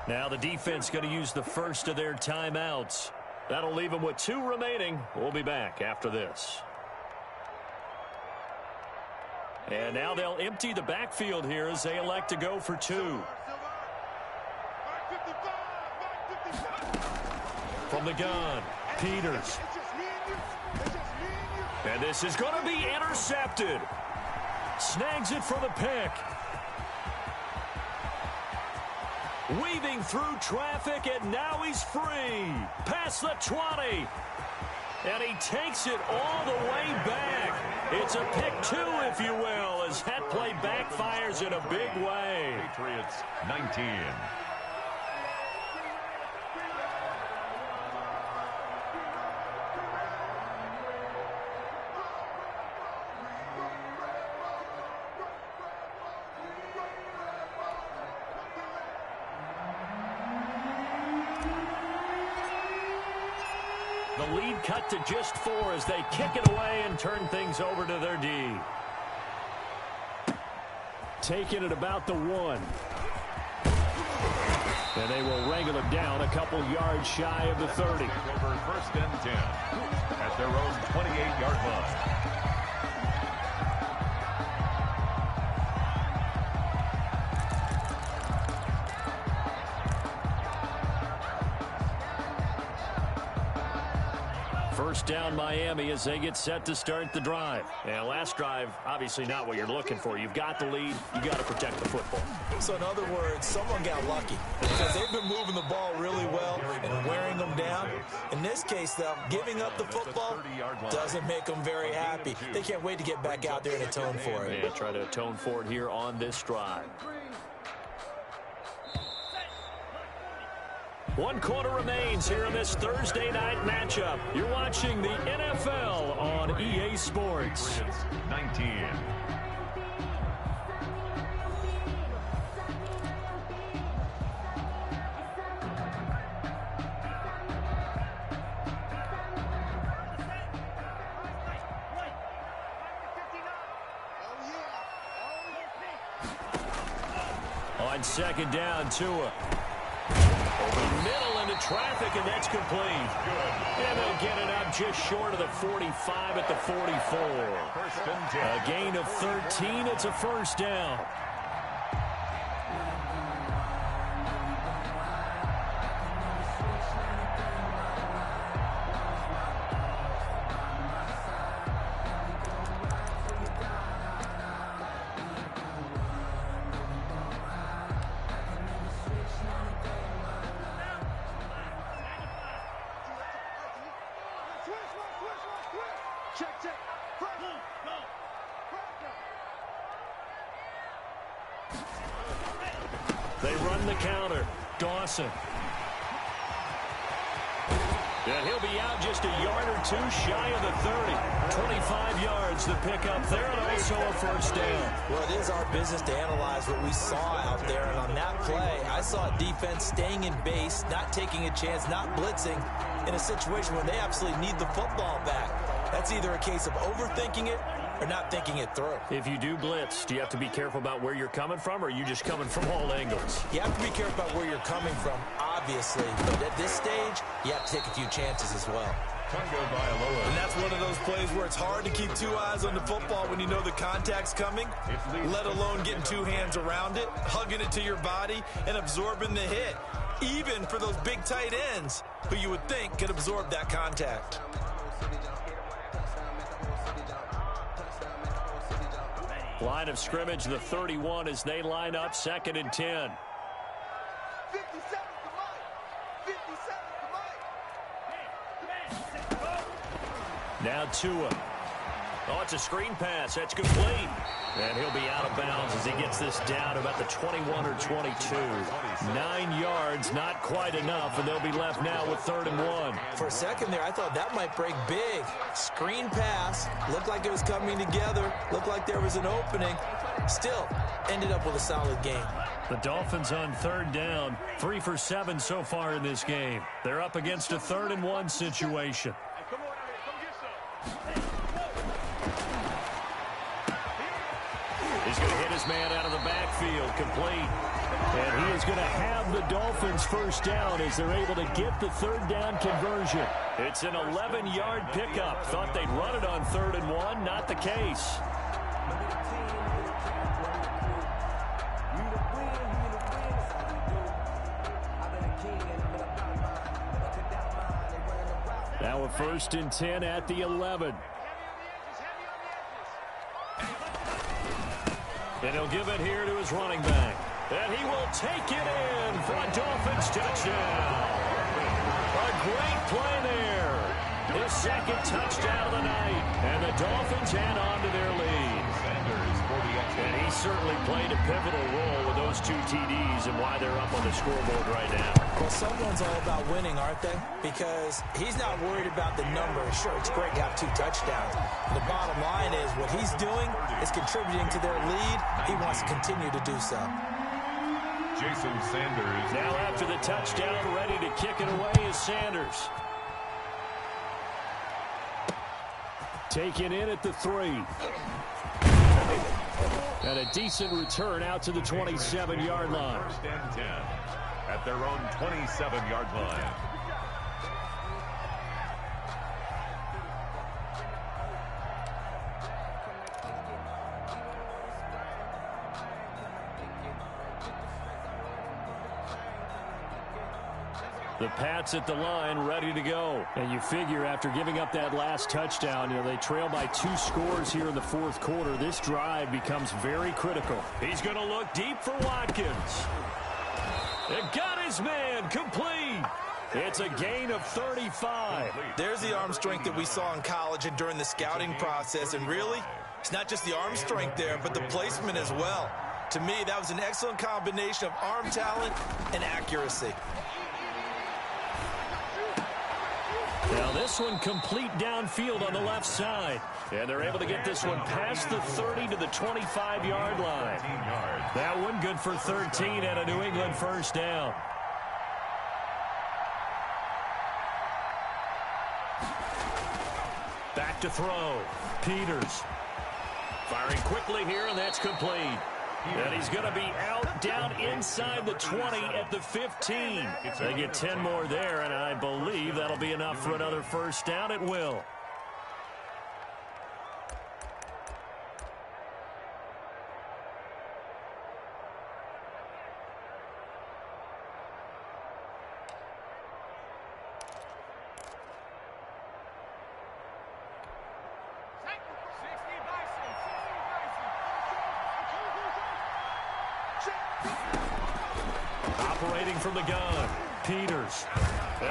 Now the defense going to use the first of their timeouts. That'll leave them with 2 remaining. We'll be back after this. And now they'll empty the backfield here as they elect to go for 2. From the gun, Peters. And this is going to be intercepted. Snags it for the pick. Weaving through traffic, and now he's free. Past the 20. And he takes it all the way back. It's a pick 2, if you will, as that play backfires in a big way. Patriots 19. The lead lead cut to just 4 as they kick it away and turn things over to their D. Taking it about the 1. And they will wrangle it down a couple yards shy of the 30. Over 1st and 10 at their own 28-yard line. First down Miami as they get set to start the drive. And last drive, obviously not what you're looking for. You've got the lead. You got to protect the football. So in other words, someone got lucky because they've been moving the ball really well and wearing them down. In this case, though, giving up the football doesn't make them very happy. They can't wait to get back out there and atone for it. Yeah, try to atone for it here on this drive. 1 quarter remains here in this Thursday night matchup. You're watching the NFL on EA Sports. 19. On second down, Tua. Over the middle into traffic, and that's complete. And they'll get it up just short of the 45 at the 44. A gain of 13. It's a first down. They run the counter. Dawson. And he'll be out just a yard or 2 shy of the 30. 25 yards to pick up there, and also a first down. Well, it is our business to analyze what we saw out there, and on that play, I saw defense staying in base, not taking a chance, not blitzing in a situation where they absolutely need the football back. That's either a case of overthinking it or not thinking it through. If you do blitz, do you have to be careful about where you're coming from, or are you just coming from all angles? You have to be careful about where you're coming from, obviously. But at this stage, you have to take a few chances as well. And that's one of those plays where it's hard to keep 2 eyes on the football when you know the contact's coming, let alone getting 2 hands around it, hugging it to your body, and absorbing the hit, even for those big tight ends who you would think could absorb that contact. Line of scrimmage, the 31 as they line up, 2nd and 10. 57 to Mike. 57 to Mike. Now Tua. Oh, it's a screen pass. That's complete. And he'll be out of bounds as he gets this down about the 21 or 22. 9 yards, not quite enough, and they'll be left now with 3rd and 1. For a second there, I thought that might break big. Screen pass. Looked like it was coming together. Looked like there was an opening. Still, ended up with a solid game. The Dolphins on 3rd down. 3 for 7 so far in this game. They're up against a 3rd and 1 situation. He's going to hit his man out of the backfield, complete. And he is going to have the Dolphins first down as they're able to get the 3rd down conversion. It's an 11-yard pickup. Thought they'd run it on 3rd and 1. Not the case. Now a 1st and 10 at the 11. And he'll give it here to his running back. And he will take it in for a Dolphins touchdown. A great play there. His 2nd touchdown of the night. And the Dolphins hang on to their lead. And he certainly played a pivotal role with those 2 TDs and why they're up on the scoreboard right now. Well, someone's all about winning, aren't they? Because he's not worried about the number. Sure, it's great to have 2 touchdowns. The bottom line is what he's doing is contributing to their lead. He wants to continue to do so. Jason Sanders. Now after the touchdown, ready to kick it away is Sanders. Taken in at the 3. And a decent return out to the 27-yard line. First and 10 at their own 27-yard line. The Pats at the line, ready to go. And you figure after giving up that last touchdown, they trail by 2 scores here in the fourth quarter. This drive becomes very critical. He's going to look deep for Watkins. It got his man complete. It's a gain of 35. There's the arm strength that we saw in college and during the scouting process. And really, it's not just the arm strength there, but the placement as well. To me, that was an excellent combination of arm talent and accuracy. Now this one complete downfield on the left side. And they're able to get this one past the 30 to the 25-yard line. That one good for 13 and a New England first down. Back to throw. Peters. Firing quickly here, and that's complete. And he's going to be out down inside the 20 at the 15. They get 10 more there, and I believe that'll be enough for another first down. It will. Operating from the gun, Peters.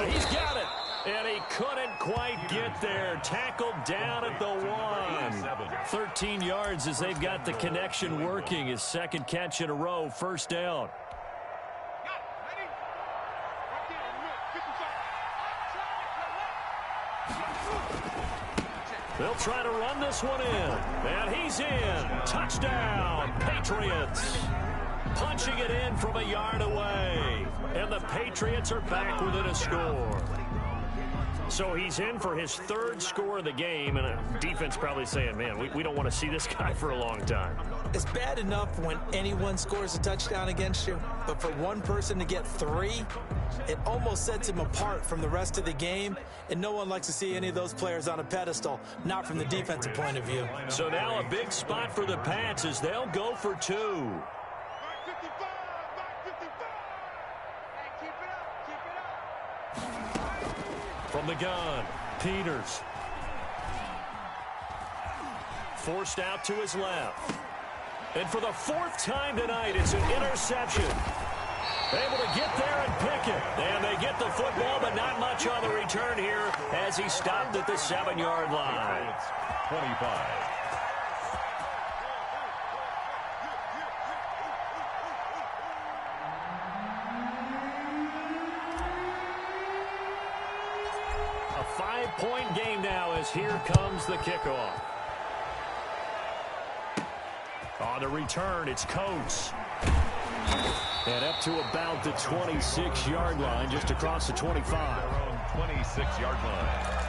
He's got it, and he couldn't quite get there. Tackled down at the 1. 13 yards as they've got the connection working. His second catch in a row, first down. They'll try to run this one in, and he's in. Touchdown, Patriots. Punching it in from a yard away. And the Patriots are back within a score. So he's in for his 3rd score of the game, and a defense probably saying, man, we don't want to see this guy for a long time. It's bad enough when anyone scores a touchdown against you, but for one person to get 3, it almost sets him apart from the rest of the game, and no one likes to see any of those players on a pedestal, not from the defensive point of view. So now a big spot for the Pats as they'll go for 2. From the gun, Peters. Forced out to his left. And for the 4th time tonight, it's an interception. Able to get there and pick it. And they get the football, but not much on the return here as he stopped at the 7-yard line. 25. A 5-point game now as here comes the kickoff. On the return, it's Coates. And up to about the 26-yard line, just across the 25. Their own 26-yard line.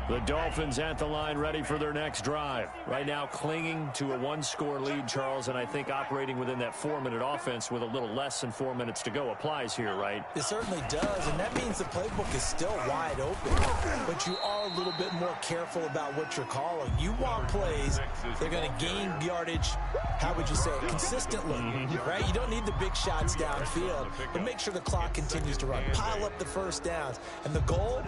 The Dolphins at the line, ready for their next drive. Right now clinging to a 1-score lead, Charles, and I think operating within that 4-minute offense with a little less than 4 minutes to go applies here, right? It certainly does, and that means the playbook is still wide open. But you are a little bit more careful about what you're calling. You want plays, they're going to gain yardage, how would you say it, consistently, right? You don't need the big shots downfield, but make sure the clock continues to run. Pile up the first downs. And the goal,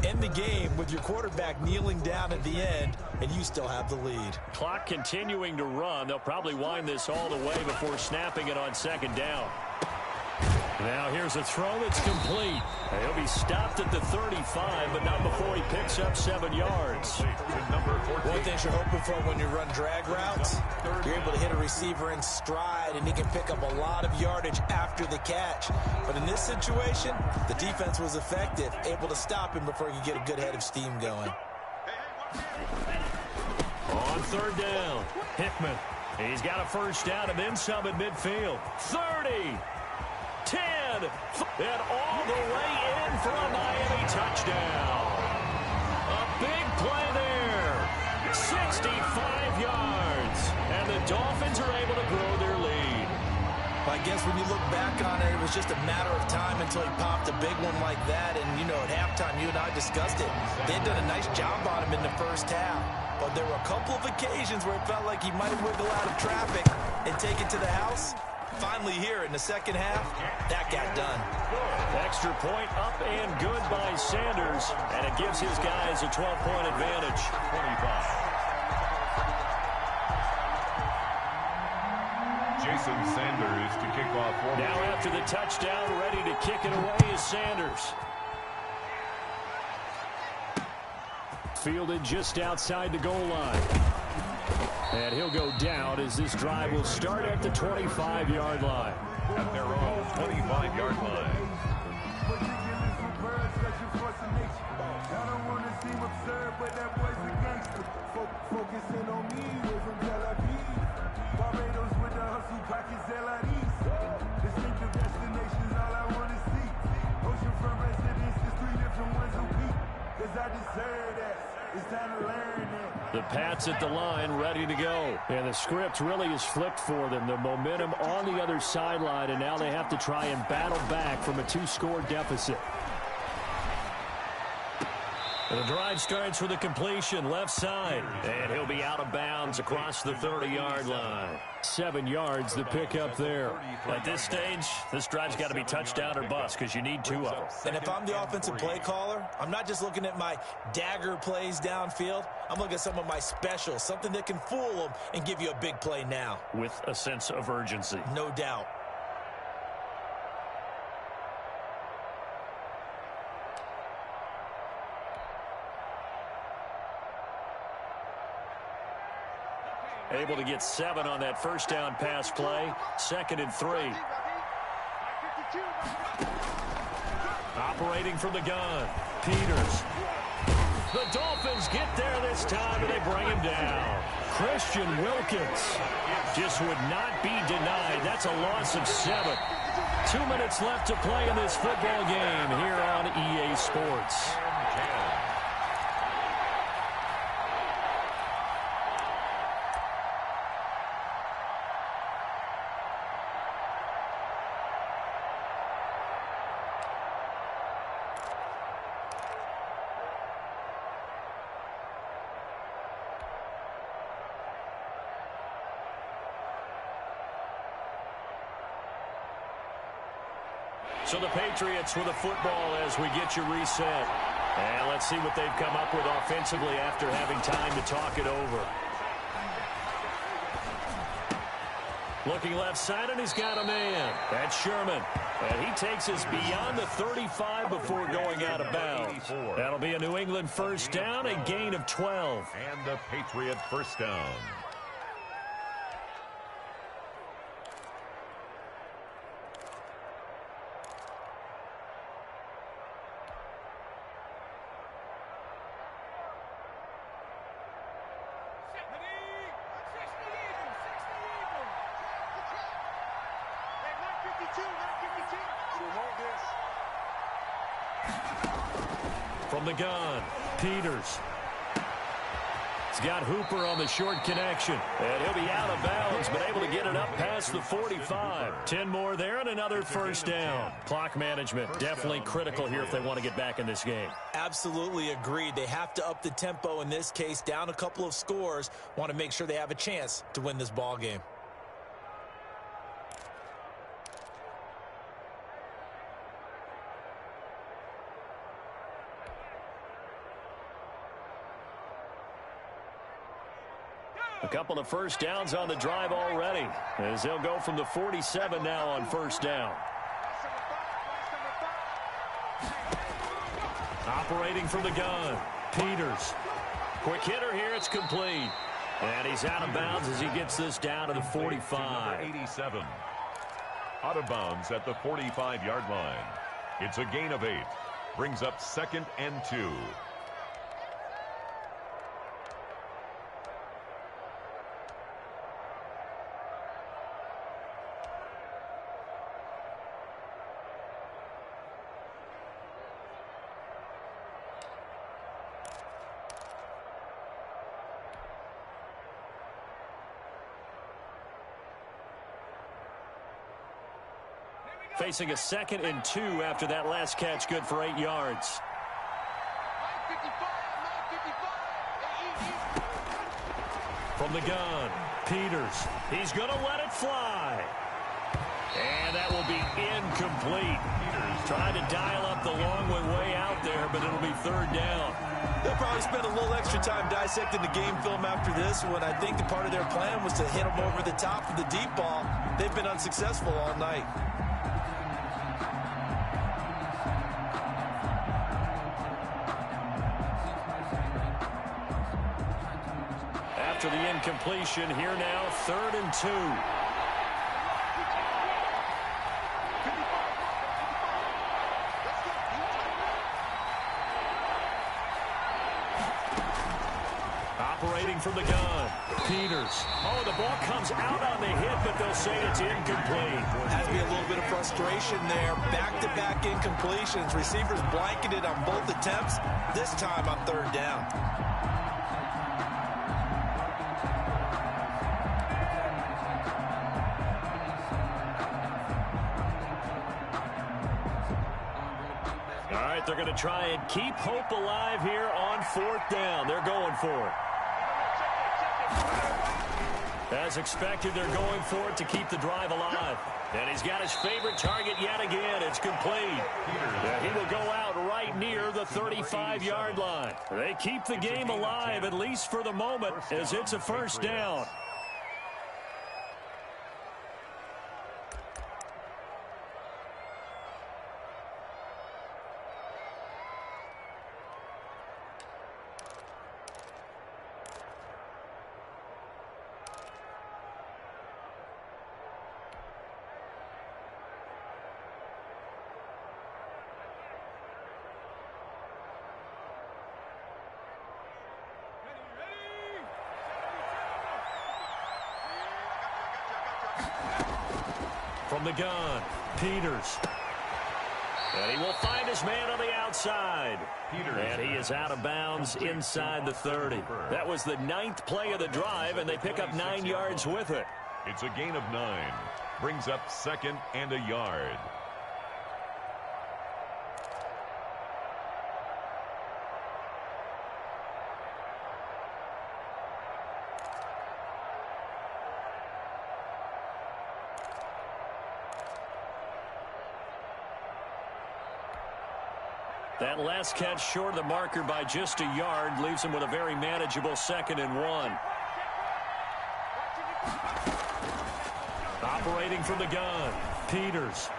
end the game with your quarterback kneeling down at the end, and you still have the lead. Clock continuing to run. They'll probably wind this all the way before snapping it on 2nd down. Now here's a throw that's complete. He'll be stopped at the 35, but not before he picks up 7 yards. One thing you're hoping for when you run drag routes, you're able to hit a receiver in stride, and he can pick up a lot of yardage after the catch. But in this situation, the defense was effective, able to stop him before he could get a good head of steam going. On 3rd down, Hickman. He's got a first down and then some at midfield. 30. 10, and all the way in for a Miami touchdown. A big play there. 65 yards, and the Dolphins are able to grow their lead. I guess when you look back on it, it was just a matter of time until he popped a big one like that. And, you know, at halftime, you and I discussed it. They'd done a nice job on him in the first half. But there were a couple of occasions where it felt like he might wiggle out of traffic and take it to the house. Finally here in the second half, that got done. Extra point up and good by Sanders, and it gives his guys a 12-point advantage. 25. Jason Sanders to kick off. Now after the touchdown, ready to kick it away is Sanders. Fielded just outside the goal line. And he'll go down as this drive will start at the 25-yard line. At their own 25-yard line. The Pats at the line, ready to go. And the script really is flipped for them. The momentum on the other sideline, and now they have to try and battle back from a 2-score deficit. The drive starts with a completion left side, and he'll be out of bounds across the 30-yard line. 7 yards the pick up there. At this stage, this drive's got to be touchdown or bust because you need 2 of them. And if I'm the offensive play caller, I'm not just looking at my dagger plays downfield. I'm looking at some of my specials, something that can fool them and give you a big play now. With a sense of urgency. No doubt. Able to get 7 on that first down pass play. 2nd and 3. Operating from the gun. Peters. The Dolphins get there this time, and they bring him down. Christian Wilkins just would not be denied. That's a loss of 7. 2 minutes left to play in this football game here on EA Sports. So the Patriots with a football as we get you reset. And let's see what they've come up with offensively after having time to talk it over. Looking left side, and he's got a man. That's Sherman. And he takes us beyond the 35 before going out of bounds. That'll be a New England first down, a gain of 12. And the Patriot first down. From the gun, Peters. He's got Hooper on the short connection. And he'll be out of bounds, but able to get it up past the 45. 10 more there and another first down. Clock management, definitely critical here if they want to get back in this game. Absolutely agreed. They have to up the tempo in this case, down a couple of scores. Want to make sure they have a chance to win this ball game. A couple of first downs on the drive already, as they'll go from the 47 now on first down. Operating from the gun, Peters. Quick hitter here, it's complete. And he's out of bounds as he gets this down to the 45. 87. Out of bounds at the 45-yard line. It's a gain of 8. Brings up 2nd and 2. Facing a 2nd and 2 after that last catch, good for 8 yards. From the gun, Peters. He's going to let it fly. And that will be incomplete. Peters tried to dial up the long way out there, but it'll be 3rd down. They'll probably spend a little extra time dissecting the game film after this one. I think the part of their plan was to hit them over the top of the deep ball. They've been unsuccessful all night. After the incompletion, here now, 3rd and 2. Operating from the gun, Peters. Oh, the ball comes out on the hit, but they'll say it's incomplete. Has to be a little bit of frustration there. Back-to-back incompletions. Receivers blanketed on both attempts, this time on 3rd down. They're going to try and keep hope alive here on 4th down. They're going for it. As expected, they're going for it to keep the drive alive. And he's got his favorite target yet again. It's complete. And he will go out right near the 35-yard line. They keep the game alive, at least for the moment, as it's a 1st down. From the gun, Peters. And he will find his man on the outside. And he is out of bounds inside the 30. That was the 9th play of the drive, and they pick up 9 yards with it. It's a gain of 9. Brings up 2nd and a yard. That last catch short of the marker by just a yard leaves him with a very manageable 2nd and 1. Operating from the gun, Peters.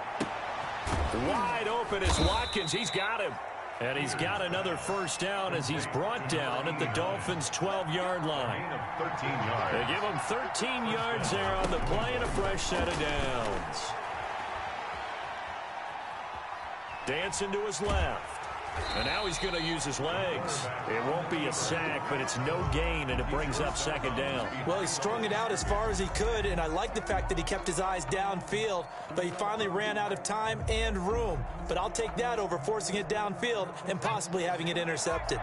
Wide open is Watkins. He's got him. And he's got another 1st down as he's brought down at the Dolphins' 12-yard line. 13 yards. They give him 13 yards there on the play and a fresh set of downs. Dancing to his left. And now he's going to use his legs. It won't be a sack, but it's no gain, and it brings up 2nd down. Well, he strung it out as far as he could, and I like the fact that he kept his eyes downfield, but he finally ran out of time and room. But I'll take that over forcing it downfield and possibly having it intercepted.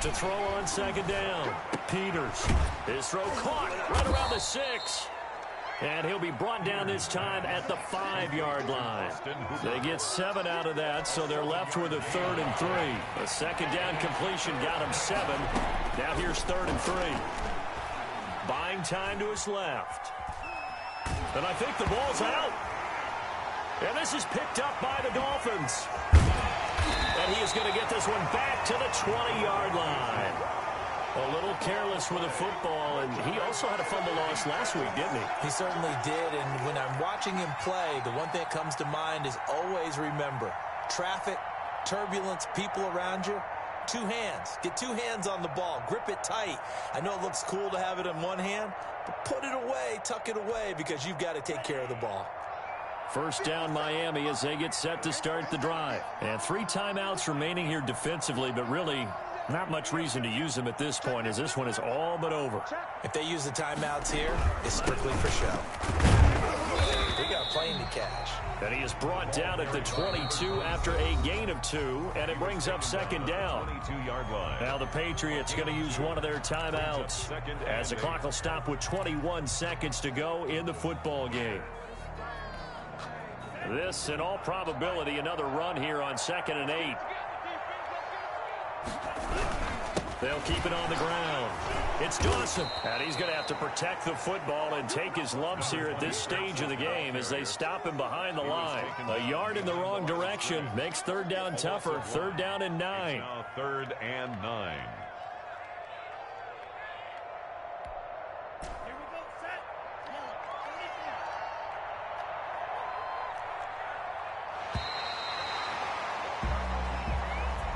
To throw on 2nd down, Peters. His throw caught right around the 6. And he'll be brought down this time at the 5-yard line. They get 7 out of that, so they're left with a 3rd and 3. A 2nd down completion got him 7. Now here's 3rd and 3. Buying time to his left. And I think the ball's out. And this is picked up by the Dolphins. And he is going to get this one back to the 20-yard line. A little careless with a football, and he also had a fumble loss last week, didn't he? He certainly did, and when I'm watching him play, the one thing that comes to mind is always remember, traffic, turbulence, people around you, two hands. Get two hands on the ball. Grip it tight. I know it looks cool to have it in one hand, but put it away, tuck it away, because you've got to take care of the ball. First down Miami as they get set to start the drive. And 3 timeouts remaining here defensively, but really not much reason to use them at this point as this one is all but over. If they use the timeouts here, it's strictly for show. We got a plane to catch. And he is brought down at the 22 after a gain of 2, and it brings up second down. 22-yard line. Now the Patriots going to use one of their timeouts as the clock will stop with 21 seconds to go in the football game. This, in all probability, another run here on 2nd and 8. They'll keep it on the ground. It's Dawson, and he's going to have to protect the football and take his lumps here at this stage of the game as they stop him behind the line. A yard in the wrong direction makes third down tougher. 3rd down and 9. Now 3rd and 9.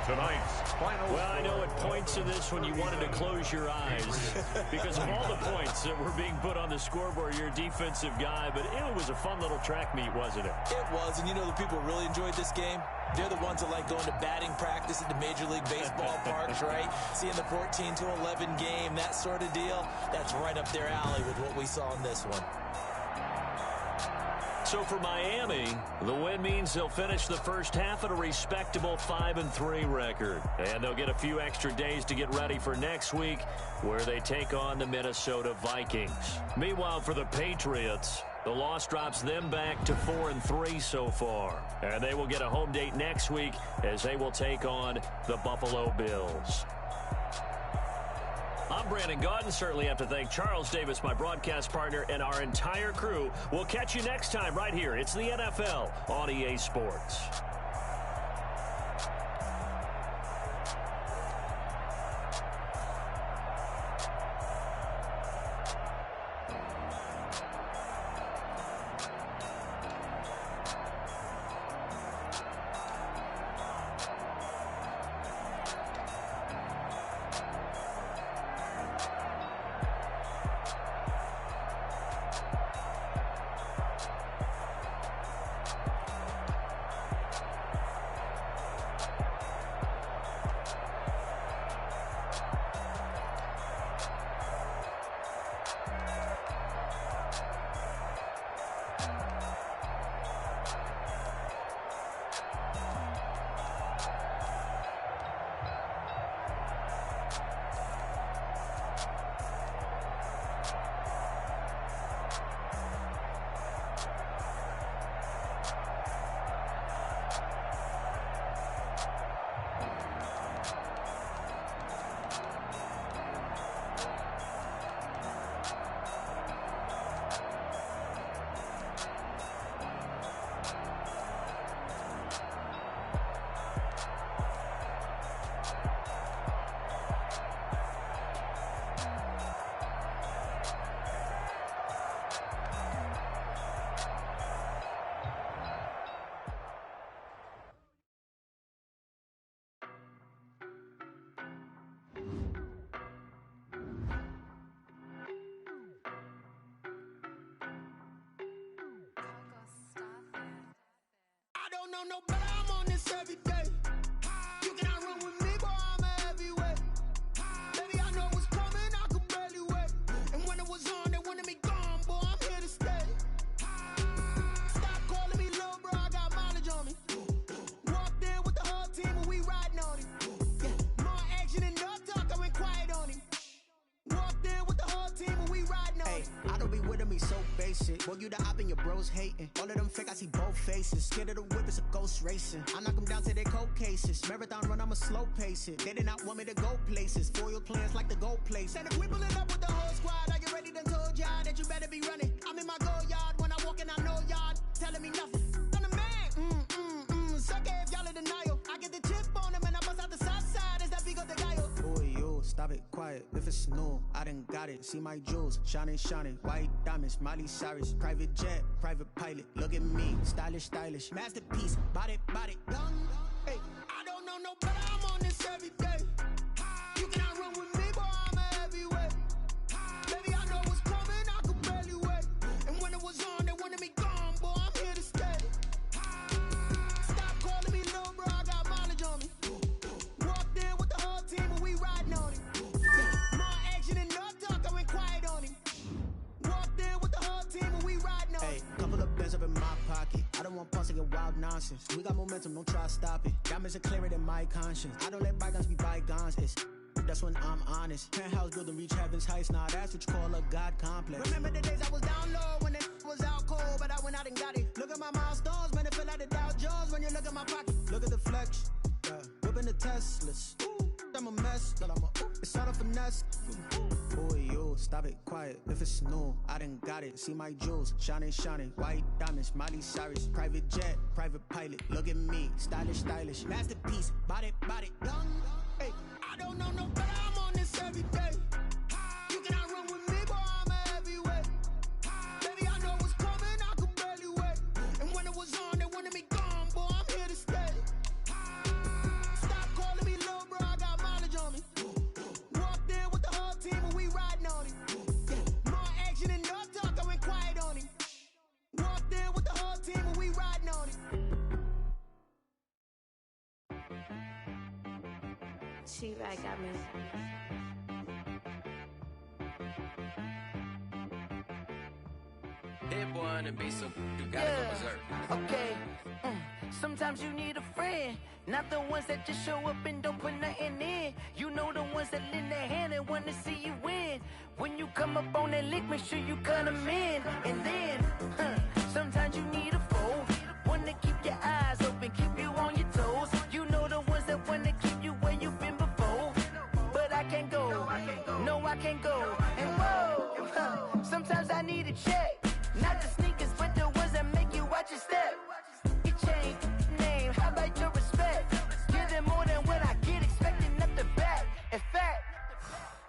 Tonight's final. Well, I know at points of this when you wanted to close your eyes because of all the points that were being put on the scoreboard. You're a defensive guy, but it was a fun little track meet, wasn't it? It was, and you know the people who really enjoyed this game? They're the ones that like going to batting practice at the Major League Baseball parks, right? Seeing the 14-11 game, that sort of deal. That's right up their alley with what we saw in this one. So for Miami, the win means they'll finish the first half at a respectable 5-3 record. And they'll get a few extra days to get ready for next week where they take on the Minnesota Vikings. Meanwhile, for the Patriots, the loss drops them back to 4-3 so far. And they will get a home date next week as they will take on the Buffalo Bills. I'm Brandon Gaudin. Certainly have to thank Charles Davis, my broadcast partner, and our entire crew. We'll catch you next time right here. It's the NFL on EA Sports. No better, I'm on this every day. You cannot run with me, boy, I'm a heavyweight. Baby, I know what's coming, I could barely wait. And when it was on, they wanted me gone, boy, I'm here to stay. Stop calling me little bro, I got mileage on me. Walked in with the whole team and we riding on him. Yeah, more action and no talk, I went quiet on him. Walked in with the whole team and we riding on him. I don't be with me so basic. Boy, you the op and your bros hating. All of them fake, I see both faces. Scared of the whip, it's a ghost racing. I knock them down to their cold cases. Marathon run, I'ma slow pace it. They did not want me to go places. Foil plans like the go place. And if we pulling up with the whole squad, are you ready? Done told y'all that you better be running. I'm in my go yard. When I walk in, I know y'all telling me nothing. I'm the man. Suck it if y'all in denial. I get the chip on him and I bust out the south side. Is that Vigo de Gallo? Boy, you stop stop it, quiet. If it's new, I done got it. See my jewels, shining, shining. White diamonds, Miley Cyrus. Private jet, private pilot. Look at me, stylish, stylish. Masterpiece, body, body, young. Hey, I don't know no better. I'm on this every day. You cannot run with me, boy. I'm a heavyweight. Baby, I know what's coming. I could barely wait. And when it was on, they wanted me gone, boy. I'm here to stay. Stop calling me little bro. I got mileage on me. Walked in with the whole team and we riding on him. More action and no talk. I went quiet on him. Walked in with the whole team and we riding on him. Hey, couple of bands up in my pocket. I don't want pause to get wild nonsense. We got momentum, don't try to stop it. Diamonds are clearer than my conscience. I don't let bygones be bygones. That's when I'm honest. Penthouse building reach heaven's heights. Nah, that's what you call a God complex. Remember the days I was down low when it was out cold, but I went out and got it. Look at my milestones, man, it feel like the Dow Jones when you look at my pocket. Look at the flex, yeah. Whipping the Teslas. I'm a mess, but it's all a finesse. Boy, you, stop it, quiet. If it's new, I done got it. See my jewels, shining, shining. White diamonds, Miley Cyrus. Private jet, private pilot. Look at me, stylish, stylish. Masterpiece, body, body, young. Hey, I don't know no better. I'm on this every day. You cannot run with me, boy. I'm a heavyweight. Baby, I know what's coming. I could barely wait. And when it was on, they wanted me gone, boy. I'm here to stay. Stop calling me little bro. I got mileage on me. Walked in with the whole team and we riding on him. More action and no talk. I went quiet on him. Walked in with the whole team and we riding on him. She right got me. Hit one and be so you gotta go berserk. Okay. Sometimes you need a friend, not the ones that just show up and don't put nothing in. You know the ones that lend their hand and want to see you win. When you come up on that lick, make sure you cut them in. And then, sometimes you need a foe, one to keep your eyes open, keep you on your toes. You know the ones that want to keep you where you've been before. But I can't go, no I can't go. And whoa, sometimes I need a check. Not the sneakers, but the ones that make you watch your step. You change name, how about your respect? Give them more than what I get, expecting nothing back. In fact,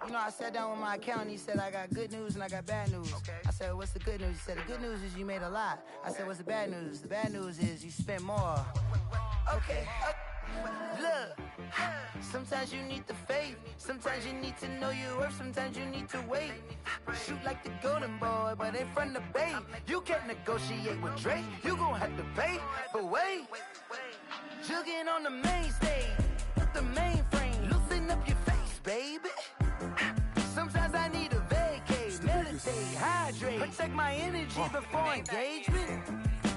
you know, I sat down with my accountant, he said I got good news and I got bad news. Okay. I said, what's the good news? He said, the good news is you made a lot. I said, what's the bad news? The bad news is you spent more. Okay. Look, sometimes you need the faith, sometimes you need to know your worth, sometimes you need to wait. Shoot like the golden boy, but in front of the bay. You can't negotiate with Drake, you gon' have to pay. But wait, jugging on the main stage, with the mainframe, loosen up your face, baby. Sometimes I need a vacate, meditate, hydrate, protect my energy before engagement.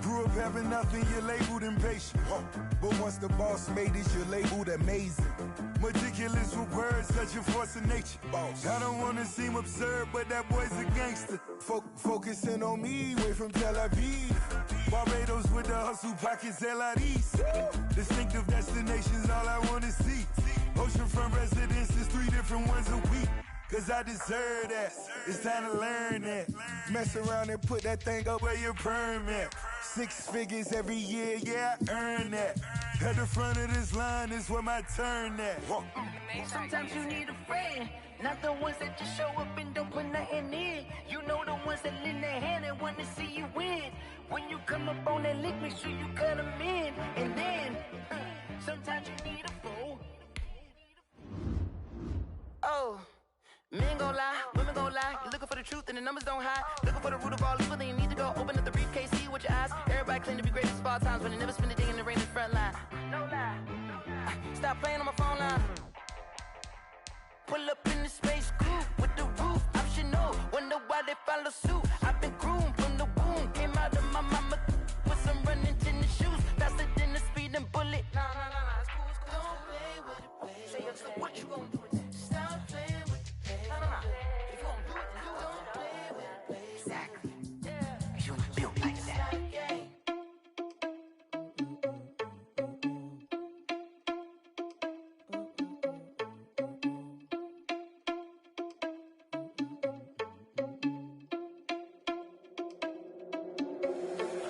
Grew up having nothing, you're labeled impatient. But once the boss made it, you're labeled amazing. Meticulous with words, such a force of nature. I don't wanna seem absurd, but that boy's a gangster. Focusing on me, way from Tel Aviv. Barbados with the hustle pockets, LIDs. Distinctive destinations, all I wanna see. Oceanfront residences, 3 different ones a week. Cause I deserve that, it's time to learn that. Mess around and put that thing up where your permit. 6 figures every year, yeah, I earn that. At the front of this line is where my turn at. Sometimes you need a friend, not the ones that just show up and don't put nothing in. You know the ones that lend their hand and want to see you win. When you come up on that lick, make sure you cut them in. And then, sometimes you need a fool. Oh. Men gon' lie, women gon' lie. You're looking for the truth and the numbers don't hide. Looking for the root of all evil, then you need to go open up the briefcase, see with your eyes. Everybody claim to be greatest of all times, but they never spend a day in the rain in the front line. No lie. Stop playing on my phone line. Pull up in the space coupe with the roof optional. Wonder why they follow suit. I've been groomed from the womb. Came out of my mama with some running tennis shoes. Faster than the speeding bullet. Nah, it's cool, it's cool. Don't play with it, play. Say so what you gon' do with it? Stop playing with it. If you gon' do it, then don't play with it, play. Exactly. Yeah. You built like that.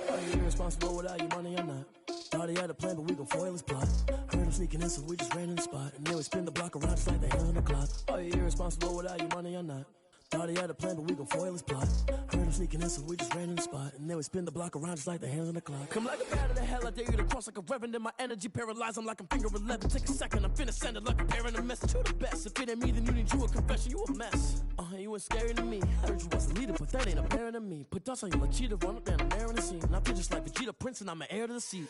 Are you responsible without your money or not? Are Thought he had a plan, but we gon' foil his plot. Heard him sneaking in, so we just ran in the spot. And then we spin the block around just like the hands on the clock. Are you irresponsible without your money or not? Thought he had a plan, but we gon' foil his plot. Heard him sneaking in, so we just ran in the spot. And then we spin the block around just like the hands on the clock. Come like a bat of the hell, I dare you to cross like a reverend. In my energy paralyzed, I'm like I'm finger 11. Take a second, I'm finna send it like a parent a message to the best. If it ain't me, then you need you a confession, you a mess. You ain't scary to me. I heard you was a leader, but that ain't apparent to me. Put dust on you like cheetah, run up down the air in the scene. And I feel just like Vegeta Prince, and I'm an heir to the seat.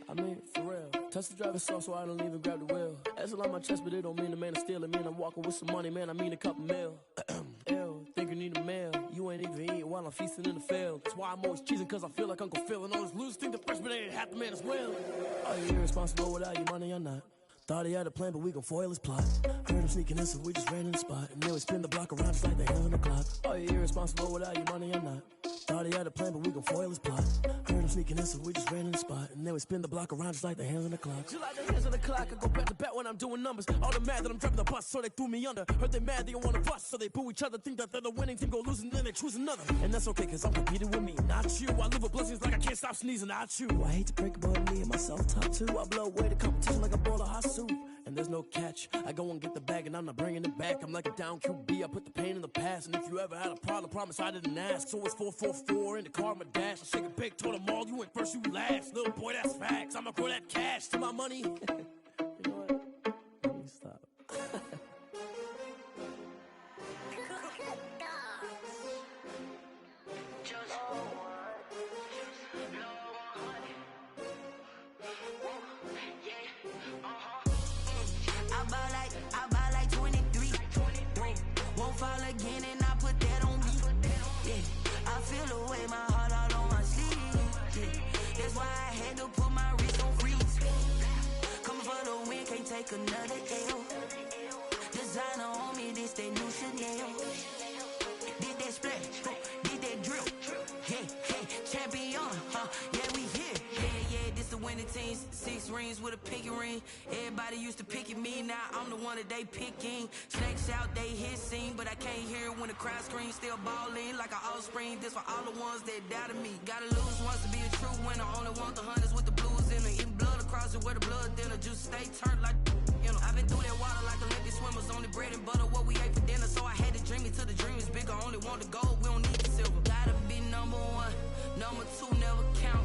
I mean, for real. Touch the driver's soft, so I don't even grab the wheel. That's on my chest, but it don't mean the man is stealing. Man, I'm walking with some money, man, I mean a couple mil. Ew, think you need a meal. You ain't even eating while I'm feasting in the field. That's why I'm always cheesing, cause I feel like Uncle Phil. And all those losers think the freshman ain't half the man as well. Are you irresponsible without your money or not? Thought he had a plan, but we gon' foil his plot. Heard him sneaking in, so we just ran in the spot. And then we spin the block around just like the hands on the clock. Are you irresponsible without your money or not? Thought he had a plan, but we gon' foil his plot. Heard him sneaking in, so we just ran in the spot. And then we spin the block around just like the hands on the clock. Just like the hands on the clock, I go back to back when I'm doing numbers. All the mad that I'm driving the bus, so they threw me under. Heard they mad, they don't wanna bust, so they boo each other. Think that they're the winning team, go losing, then they choose another. And that's okay, cause I'm competing with me, not you. I live with blessings like I can't stop sneezing, not you. I hate to break it, but me and myself top two. I blow away the competition like a bowl of hot soup. And there's no catch. I go and get the bag and I'm not bringing it back. I'm like a down QB, I put the pain in the past. And if you ever had a problem, promise I didn't ask. So it's 444 in the car, my dash. I shake a big, told them all, you went first, you last. Little boy, that's facts. I'ma grow that cash to my money. You know what? Let me stop. I buy like 23. Won't fall again and I put that on me. Yeah, I feel the way my heart all on my sleeve. Yeah, that's why I had to put my wrist on freeze. Coming for the win, can't take another L. Designer on me, this that new Chanel. Did that splash, did that drill. Hey, hey, champion, yeah, we here. Yeah, this the winning team. 6 rings with a pinky ring. Everybody used to pick at me, now I'm the one that they picking. Snakes out, they hit scene, but I can't hear it when the crowd screams. Still balling like an offspring. This for all the ones that doubted me. Gotta lose once to be a true winner. Only want the hunters with the blues in it. Eating blood across it where the blood dinner. Juice stay turned like, you know. I've been through that water like Olympic swimmers. Only bread and butter what we ate for dinner. So I had to dream it till the dream is bigger. Only want the gold.